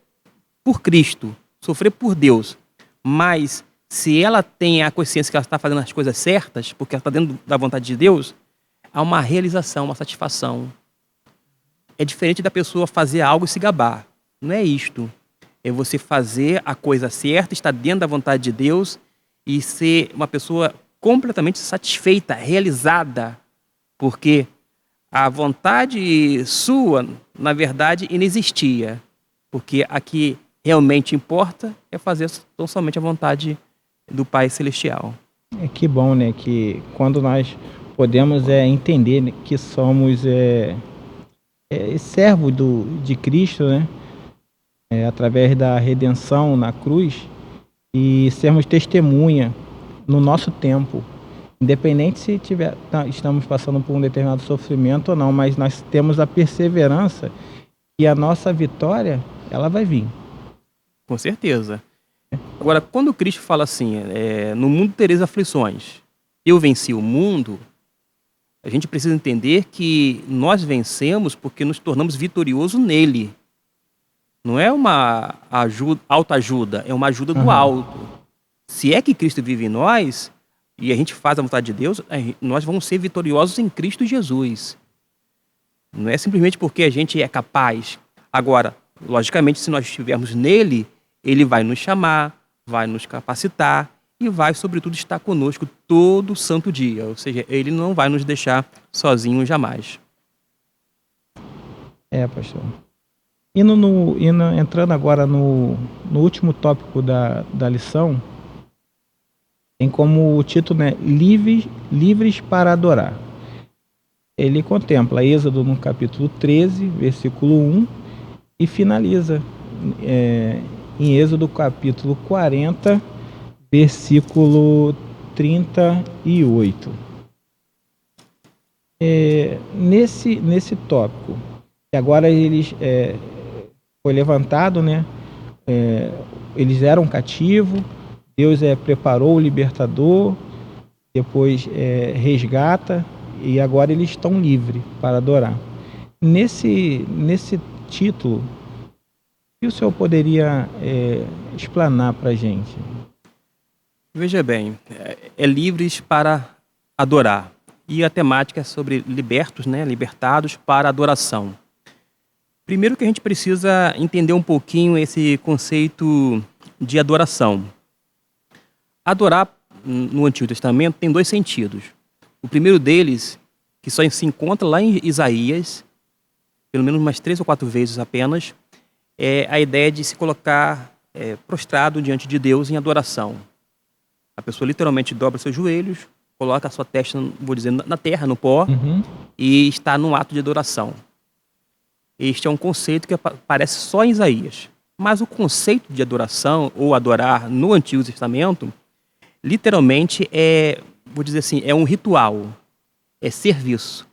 por Cristo, sofrer por Deus, mas se ela tem a consciência que ela está fazendo as coisas certas, porque ela está dentro da vontade de Deus, há uma realização, uma satisfação. É diferente da pessoa fazer algo e se gabar. Não é isto. É você fazer a coisa certa, estar dentro da vontade de Deus e ser uma pessoa completamente satisfeita, realizada, porque a vontade sua, na verdade, inexistia. Porque a que realmente importa é fazer tão somente a vontade do Pai Celestial. Que bom, né? Que quando nós podemos entender, né, que somos servo de Cristo, né? Através da redenção na cruz, e sermos testemunha no nosso tempo, independente se estamos passando por um determinado sofrimento ou não, mas nós temos a perseverança e a nossa vitória, ela vai vir. Com certeza. Agora, quando Cristo fala assim, no mundo tereis aflições, eu venci o mundo, a gente precisa entender que nós vencemos porque nos tornamos vitoriosos nele. Não é uma autoajuda, é uma ajuda do alto. Se é que Cristo vive em nós, e a gente faz a vontade de Deus, nós vamos ser vitoriosos em Cristo Jesus. Não é simplesmente porque a gente é capaz. Agora, logicamente, se nós estivermos nele, ele vai nos chamar, vai nos capacitar e vai, sobretudo, estar conosco todo santo dia. Ou seja, ele não vai nos deixar sozinhos jamais. Pastor. Entrando agora no último tópico da lição, tem como título, né, livres para adorar. Ele contempla Êxodo no capítulo 13, versículo 1, e finaliza em Êxodo capítulo 40, versículo 38. Nesse tópico, que agora foi levantado, né? Eles eram cativos, Deus preparou o libertador, depois resgata, e agora eles estão livres para adorar. Nesse título, o que o senhor poderia explanar para a gente? Veja bem, livres para adorar. E a temática é sobre libertos, né? Libertados para adoração. Primeiro que a gente precisa entender um pouquinho esse conceito de adoração. Adorar no Antigo Testamento tem dois sentidos. O primeiro deles, que só se encontra lá em Isaías, pelo menos umas 3 ou 4 vezes apenas, é a ideia de se colocar prostrado diante de Deus em adoração. A pessoa literalmente dobra seus joelhos, coloca a sua testa, vou dizer, na terra, no pó, e está num ato de adoração. Este é um conceito que aparece só em Isaías. Mas o conceito de adoração, ou adorar no Antigo Testamento, literalmente vou dizer assim, é um ritual, é serviço.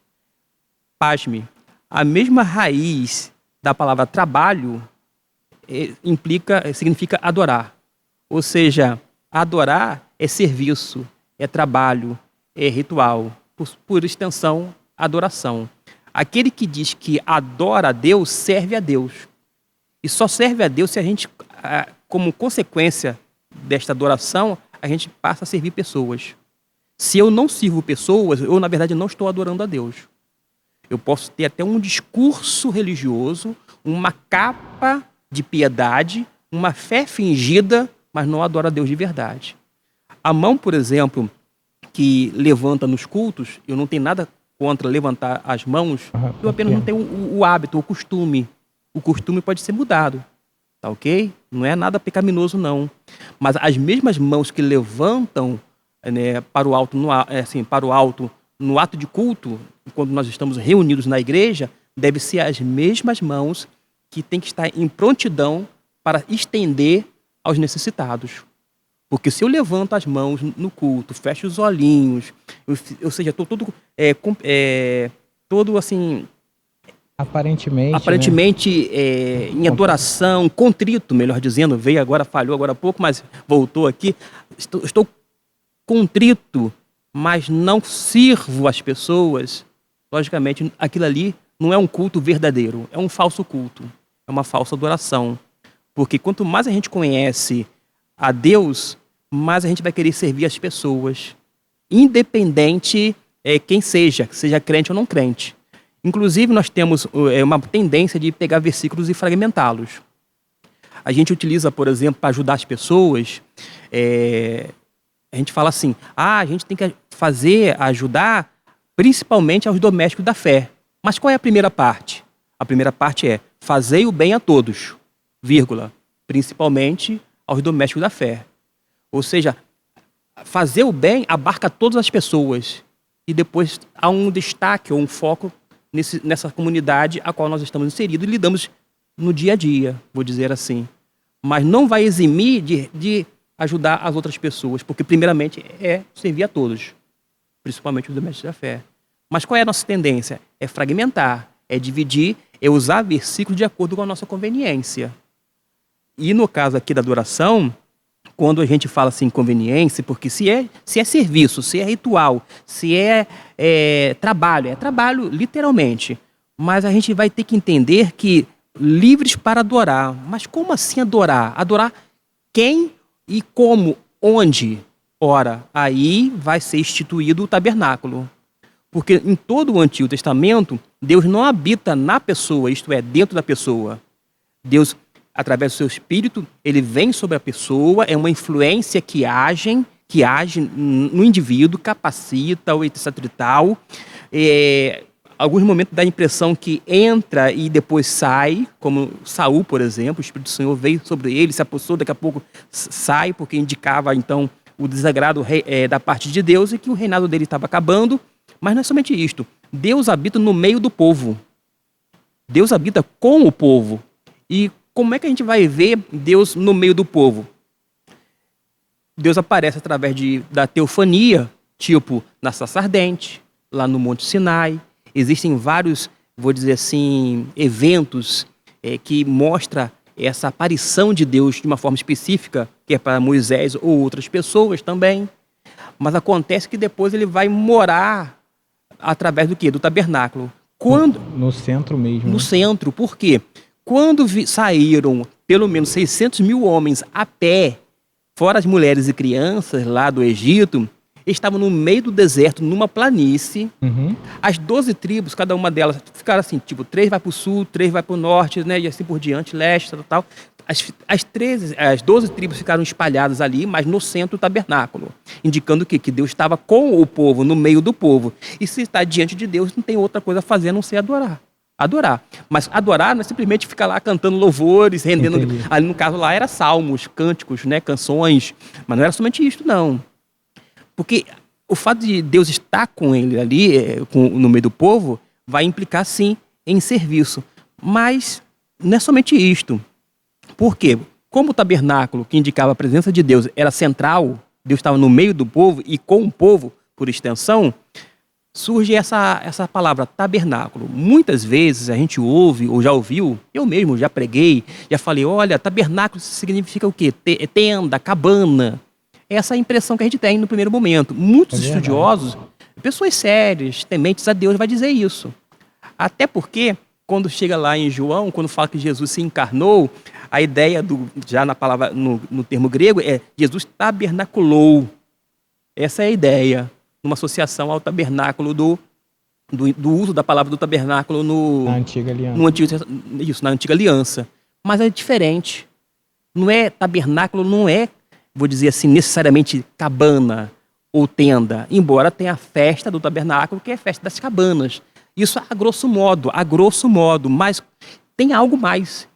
Pasme, a mesma raiz da palavra trabalho significa adorar. Ou seja, adorar é serviço, é trabalho, é ritual. Por extensão, adoração. Aquele que diz que adora a Deus, serve a Deus. E só serve a Deus se a gente, como consequência desta adoração, a gente passa a servir pessoas. Se eu não sirvo pessoas, eu, na verdade, não estou adorando a Deus. Eu posso ter até um discurso religioso, uma capa de piedade, uma fé fingida, mas não adoro a Deus de verdade. A mão, por exemplo, que levanta nos cultos, eu não tenho nada contra levantar as mãos, eu apenas não tenho o hábito, o costume. O costume pode ser mudado, tá ok? Não é nada pecaminoso, não. Mas as mesmas mãos que levantam, né, para o alto, para o alto no ato de culto, quando nós estamos reunidos na igreja, devem ser as mesmas mãos que têm que estar em prontidão para estender aos necessitados. Porque se eu levanto as mãos no culto, fecho os olhinhos, ou seja, estou todo assim, Aparentemente, em adoração, contrito, melhor dizendo, veio agora, falhou agora há pouco, mas voltou aqui. Estou contrito, mas não sirvo as pessoas. Logicamente, aquilo ali não é um culto verdadeiro, é um falso culto, é uma falsa adoração. Porque quanto mais a gente conhece a Deus, mais a gente vai querer servir as pessoas, independente quem seja crente ou não crente. Inclusive, nós temos uma tendência de pegar versículos e fragmentá-los. A gente utiliza, por exemplo, para ajudar as pessoas, a gente fala assim, a gente tem que ajudar principalmente aos domésticos da fé. Mas qual é a primeira parte? A primeira parte é, fazei o bem a todos, vírgula, principalmente aos domésticos da fé. Ou seja, fazer o bem abarca todas as pessoas. E depois há um destaque ou um foco nessa comunidade a qual nós estamos inseridos e lidamos no dia a dia, vou dizer assim. Mas não vai eximir de ajudar as outras pessoas, porque primeiramente é servir a todos, principalmente os domésticos da fé. Mas qual é a nossa tendência? É fragmentar, é dividir, é usar versículos de acordo com a nossa conveniência. E no caso aqui da adoração, quando a gente fala assim conveniência, porque se é serviço, se é ritual, se é trabalho literalmente. Mas a gente vai ter que entender que livres para adorar. Mas como assim adorar? Adorar quem e como, onde? Ora, aí vai ser instituído o tabernáculo. Porque em todo o Antigo Testamento, Deus não habita na pessoa, isto é, dentro da pessoa. Deus, através do seu Espírito, ele vem sobre a pessoa, é uma influência que age no indivíduo, capacita, etc e tal. Alguns momentos dá a impressão que entra e depois sai, como Saul, por exemplo, o Espírito do Senhor veio sobre ele, se apossou, daqui a pouco sai, porque indicava então o desagrado da parte de Deus e que o reinado dele estava acabando. Mas não é somente isto. Deus habita no meio do povo. Deus habita com o povo. E como é que a gente vai ver Deus no meio do povo? Deus aparece através da teofania, tipo na sarça ardente, lá no Monte Sinai. Existem vários, vou dizer assim, eventos que mostram essa aparição de Deus de uma forma específica, que é para Moisés ou outras pessoas também. Mas acontece que depois ele vai morar através do quê? Do tabernáculo. No centro mesmo. No centro. Por quê? Quando saíram pelo menos 600 mil homens a pé, fora as mulheres e crianças lá do Egito, estavam no meio do deserto, numa planície. Uhum. As 12 tribos, cada uma delas, ficaram assim, tipo, 3 vai para o sul, 3 vai para o norte, né, e assim por diante, leste, tal. As 12 tribos ficaram espalhadas ali, mas no centro do tabernáculo, indicando que Deus estava com o povo, no meio do povo. E se está diante de Deus, não tem outra coisa a fazer a não ser adorar. Mas adorar não é simplesmente ficar lá cantando louvores, rendendo. Ali no caso lá era salmos, cânticos, né, canções, mas não era somente isso, não. Porque o fato de Deus estar com ele ali, no meio do povo, vai implicar sim em serviço. Mas não é somente isto. Por quê? Como o tabernáculo, que indicava a presença de Deus, era central, Deus estava no meio do povo e com o povo, por extensão, surge essa palavra, tabernáculo. Muitas vezes a gente ouve, ou já ouviu, eu mesmo já preguei, já falei, olha, tabernáculo significa o quê? Tenda, cabana. Essa é a impressão que a gente tem no primeiro momento. Muitos estudiosos, pessoas sérias, tementes a Deus, vai dizer isso. Até porque, quando chega lá em João, quando fala que Jesus se encarnou, a ideia, já na palavra, no termo grego, é Jesus tabernaculou. Essa é a ideia, numa associação ao tabernáculo do uso da palavra do tabernáculo na Antiga Aliança. Na Antiga Aliança. Mas é diferente. Não é tabernáculo, não é, vou dizer assim, necessariamente cabana ou tenda, embora tenha a festa do tabernáculo, que é a festa das cabanas. Isso a grosso modo, mas tem algo mais.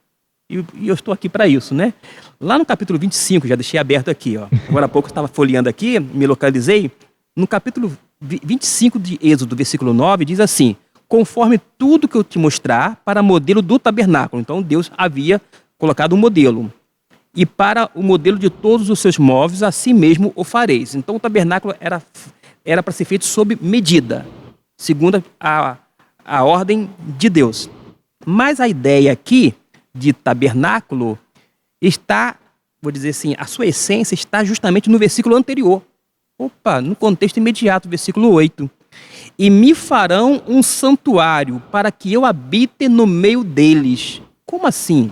E eu estou aqui para isso, né? Lá no capítulo 25, já deixei aberto aqui, ó. Agora há pouco eu estava folheando aqui, me localizei. No capítulo 25 de Êxodo, versículo 9, diz assim: conforme tudo que eu te mostrar para modelo do tabernáculo. Então Deus havia colocado um modelo. E para o modelo de todos os seus móveis, assim mesmo o fareis. Então o tabernáculo era para ser feito sob medida, segundo a ordem de Deus. Mas a ideia aqui de tabernáculo está, vou dizer assim, a sua essência está justamente no versículo anterior. No contexto imediato, versículo 8. E me farão um santuário para que eu habite no meio deles. Como assim?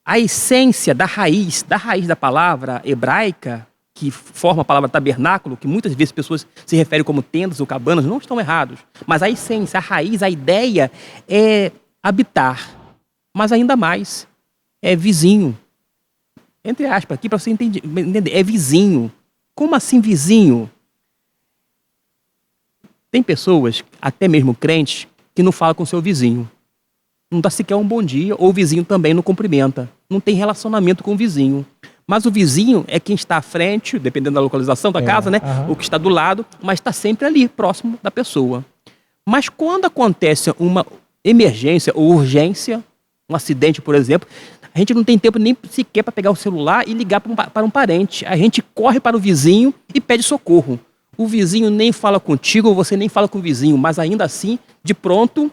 A essência da raiz da palavra hebraica, que forma a palavra tabernáculo, que muitas vezes pessoas se referem como tendas ou cabanas, não estão errados. Mas a essência, a raiz, a ideia é habitar. Mas ainda mais, é vizinho. Entre aspas, aqui para você entender, é vizinho. Como assim vizinho? Tem pessoas, até mesmo crentes, que não falam com seu vizinho. Não dá sequer um bom dia, ou o vizinho também não cumprimenta. Não tem relacionamento com o vizinho. Mas o vizinho é quem está à frente, dependendo da localização da casa, né? Ou que está do lado, mas está sempre ali, próximo da pessoa. Mas quando acontece uma emergência ou urgência, um acidente, por exemplo, a gente não tem tempo nem sequer para pegar o celular e ligar para um parente. A gente corre para o vizinho e pede socorro. O vizinho nem fala contigo, ou você nem fala com o vizinho, mas ainda assim, de pronto,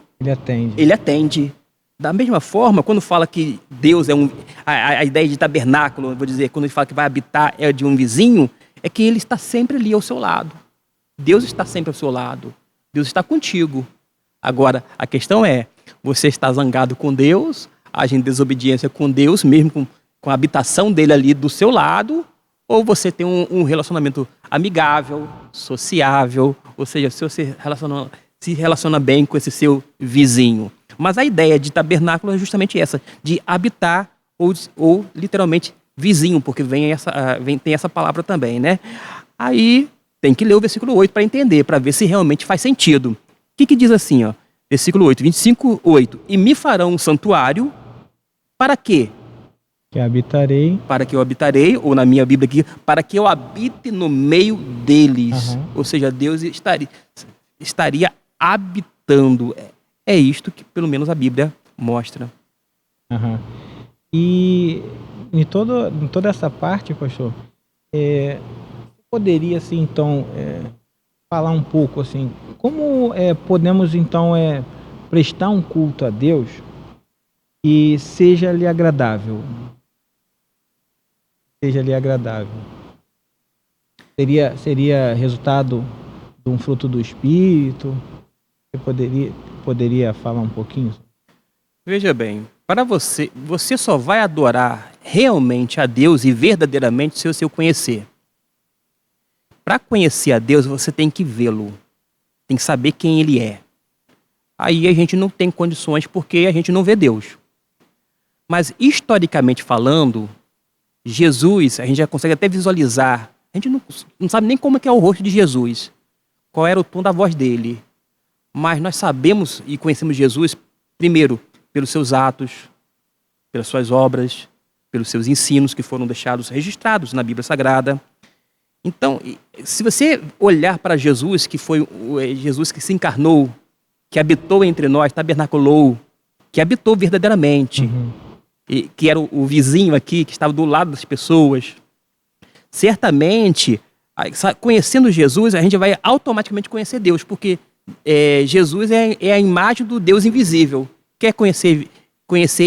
ele atende. Da mesma forma, quando fala que Deus é a ideia de tabernáculo, vou dizer, quando ele fala que vai habitar é de um vizinho, é que ele está sempre ali ao seu lado. Deus está sempre ao seu lado. Deus está contigo. Agora, a questão é, você está zangado com Deus, age em desobediência com Deus, mesmo com a habitação dele ali do seu lado, ou você tem um relacionamento amigável, sociável, ou seja, você se relaciona bem com esse seu vizinho. Mas a ideia de tabernáculo é justamente essa, de habitar ou literalmente vizinho, porque tem essa palavra também, né? Aí tem que ler o versículo 8 para entender, para ver se realmente faz sentido. O que diz assim, ó? Versículo 8, 25, 8. E me farão um santuário, para quê? Para que eu habitarei, ou na minha Bíblia aqui, para que eu habite no meio deles. Ou seja, Deus estaria habitando. É isto que pelo menos a Bíblia mostra. E em toda essa parte, pastor, poderia assim, então, falar um pouco assim, como podemos então prestar um culto a Deus que seja-lhe agradável? Seja-lhe agradável. Seria resultado de um fruto do Espírito? Você poderia falar um pouquinho? Veja bem, para você só vai adorar realmente a Deus e verdadeiramente se você o conhecer. Para conhecer a Deus, você tem que vê-lo. Tem que saber quem Ele é. Aí a gente não tem condições porque a gente não vê Deus. Mas historicamente falando, Jesus, a gente já consegue até visualizar. A gente não sabe nem como é que é o rosto de Jesus. Qual era o tom da voz dele. Mas nós sabemos e conhecemos Jesus, primeiro, pelos seus atos, pelas suas obras, pelos seus ensinos que foram deixados registrados na Bíblia Sagrada. Então, se você olhar para Jesus, que foi Jesus que se encarnou, que habitou entre nós, tabernaculou, que habitou verdadeiramente, e que era o vizinho aqui, que estava do lado das pessoas, certamente, conhecendo Jesus, a gente vai automaticamente conhecer Deus, porque Jesus é a imagem do Deus invisível. Quer conhecer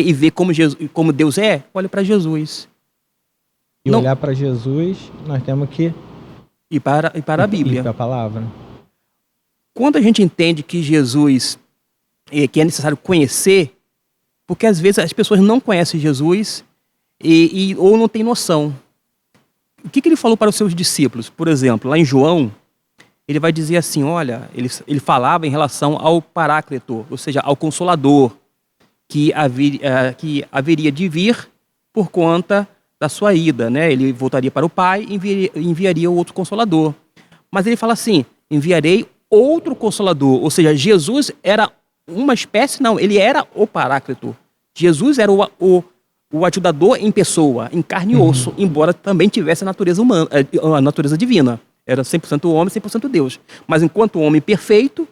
e ver como Deus é? Olha para Jesus. E olhar para Jesus, nós temos que ir para a Bíblia. Ir para a palavra. Quando a gente entende que Jesus, que é necessário conhecer, porque às vezes as pessoas não conhecem Jesus ou não têm noção. O que ele falou para os seus discípulos? Por exemplo, lá em João, ele vai dizer assim, olha, ele falava em relação ao Paráclito, ou seja, ao Consolador, que haveria de vir por conta da sua ida, né? Ele voltaria para o Pai e enviaria o outro Consolador. Mas ele fala assim, enviarei outro Consolador, ou seja, Jesus era uma espécie, não, ele era o Paráclito, Jesus era o ajudador em pessoa, em carne e osso, embora também tivesse a natureza humana, a natureza divina. Era 100% homem, 100% Deus. Mas enquanto homem perfeito,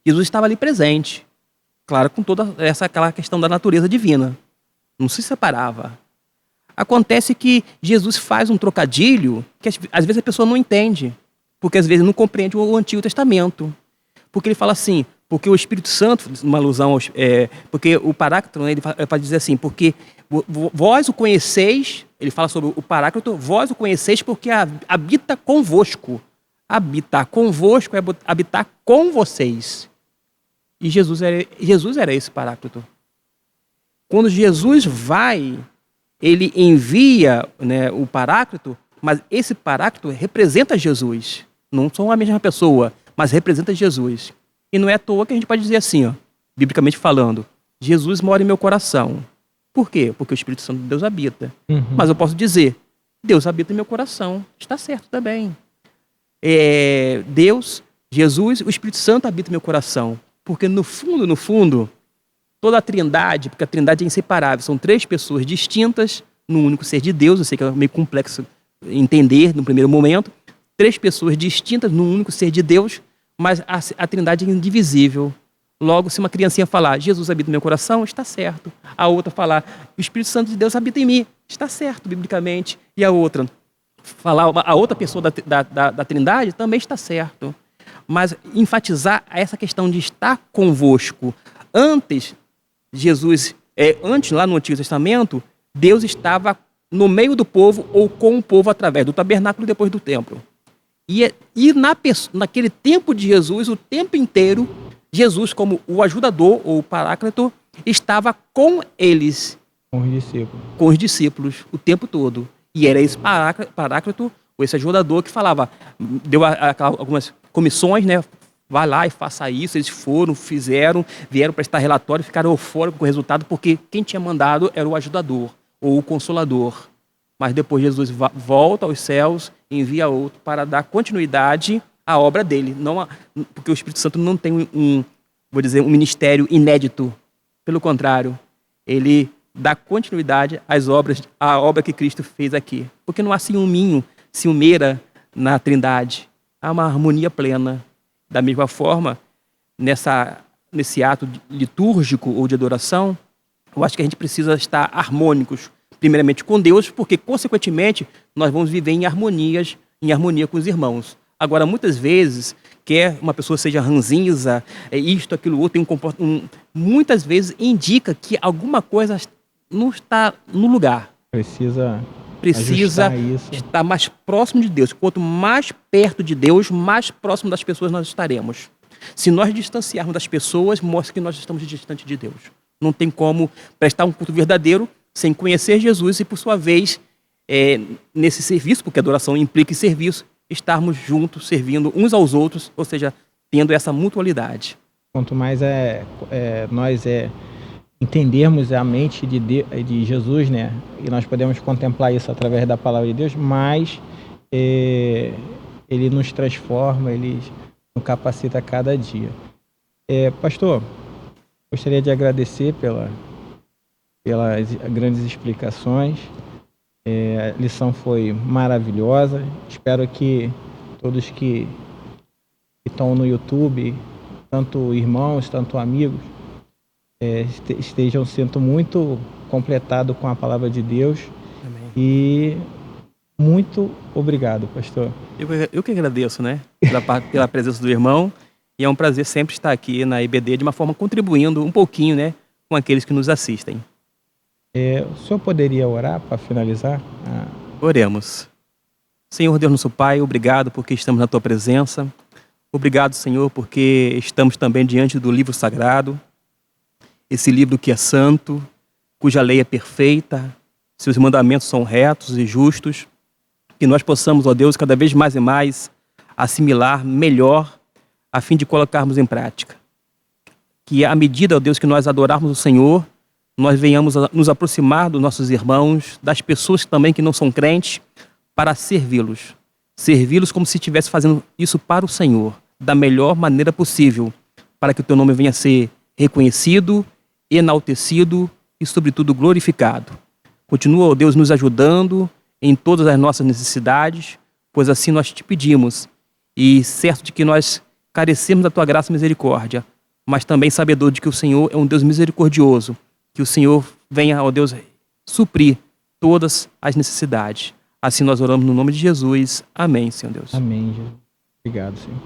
Jesus estava ali presente. Claro, com toda aquela questão da natureza divina. Não se separava. Acontece que Jesus faz um trocadilho que às vezes a pessoa não entende. Porque às vezes não compreende o Antigo Testamento. Porque ele fala assim, porque o Espírito Santo, uma alusão, porque o Paráclito, né, ele vai dizer assim, porque vós o conheceis, ele fala sobre o Paráclito, vós o conheceis porque habita convosco. Habitar convosco é habitar com vocês. E Jesus era esse Paráclito. Quando Jesus vai, ele envia, né, o Paráclito, mas esse Paráclito representa Jesus. Não são a mesma pessoa, mas representa Jesus. E não é à toa que a gente pode dizer assim, ó, biblicamente falando, Jesus mora em meu coração. Por quê? Porque o Espírito Santo de Deus habita. Mas eu posso dizer, Deus habita em meu coração. Está certo também. Deus, Jesus, o Espírito Santo habita em meu coração. Porque no fundo, toda a trindade, porque a trindade é inseparável, são 3 pessoas distintas no único ser de Deus. Eu sei que é meio complexo entender no primeiro momento. 3 pessoas distintas no único ser de Deus, mas a trindade é indivisível. Logo, se uma criancinha falar, Jesus habita no meu coração, está certo. A outra falar, o Espírito Santo de Deus habita em mim, está certo, biblicamente. E a outra falar, a outra pessoa da trindade, também está certo. Mas enfatizar essa questão de estar convosco. Antes, antes lá no Antigo Testamento, Deus estava no meio do povo ou com o povo através do tabernáculo e depois do templo. E naquele tempo de Jesus, o tempo inteiro, Jesus, como o ajudador ou o Paráclito, estava com eles. Com os discípulos, o tempo todo. E era esse Paráclito, ou esse ajudador que falava, deu algumas comissões, né? Vai lá e faça isso. Eles vieram prestar relatório, ficaram eufóricos com o resultado, porque quem tinha mandado era o ajudador, ou o consolador. Mas depois Jesus volta aos céus, envia outro para dar continuidade à obra dele. Porque o Espírito Santo não tem um ministério inédito. Pelo contrário, ele dá continuidade à obra que Cristo fez aqui. Porque não há ciumeira na Trindade. Há uma harmonia plena. Da mesma forma, nesse ato litúrgico ou de adoração, eu acho que a gente precisa estar harmônicos, primeiramente com Deus, porque, consequentemente, nós vamos viver em harmonia com os irmãos. Agora, muitas vezes, quer uma pessoa seja ranzinza, isto, aquilo, outro, muitas vezes indica que alguma coisa não está no lugar. Precisa estar mais próximo de Deus. Quanto mais perto de Deus, mais próximo das pessoas nós estaremos. Se nós distanciarmos das pessoas, mostra que nós estamos distantes de Deus. Não tem como prestar um culto verdadeiro sem conhecer Jesus e, por sua vez, nesse serviço, porque adoração implica em serviço, estarmos juntos, servindo uns aos outros, ou seja, tendo essa mutualidade. Quanto mais nós entendermos a mente de Jesus, né, e nós podemos contemplar isso através da palavra de Deus, mais ele nos transforma, ele nos capacita a cada dia. Pastor, gostaria de agradecer pelas grandes explicações. A lição foi maravilhosa. Espero que todos que estão no YouTube, tanto irmãos, tanto amigos, estejam sendo muito completados com a palavra de Deus. Amém. E muito obrigado, pastor. Eu que agradeço, né, pela presença do irmão, e é um prazer sempre estar aqui na IBD de uma forma contribuindo um pouquinho, né, com aqueles que nos assistem. O senhor poderia orar para finalizar? Oremos. Senhor Deus nosso Pai, obrigado porque estamos na Tua presença. Obrigado, Senhor, porque estamos também diante do livro sagrado, esse livro que é santo, cuja lei é perfeita, seus mandamentos são retos e justos, que nós possamos, ó Deus, cada vez mais e mais assimilar melhor, a fim de colocarmos em prática. Que à medida, ó Deus, que nós adorarmos o Senhor, nós venhamos a nos aproximar dos nossos irmãos, das pessoas também que não são crentes, para servi-los. Servi-los como se estivesse fazendo isso para o Senhor, da melhor maneira possível, para que o Teu nome venha a ser reconhecido, enaltecido e, sobretudo, glorificado. Continua, ó Deus, nos ajudando em todas as nossas necessidades, pois assim nós te pedimos, e certo de que nós carecemos da tua graça e misericórdia, mas também sabedor de que o Senhor é um Deus misericordioso, que o Senhor venha, ó Deus, suprir todas as necessidades. Assim nós oramos no nome de Jesus. Amém, Senhor Deus. Amém, Jesus. Obrigado, Senhor.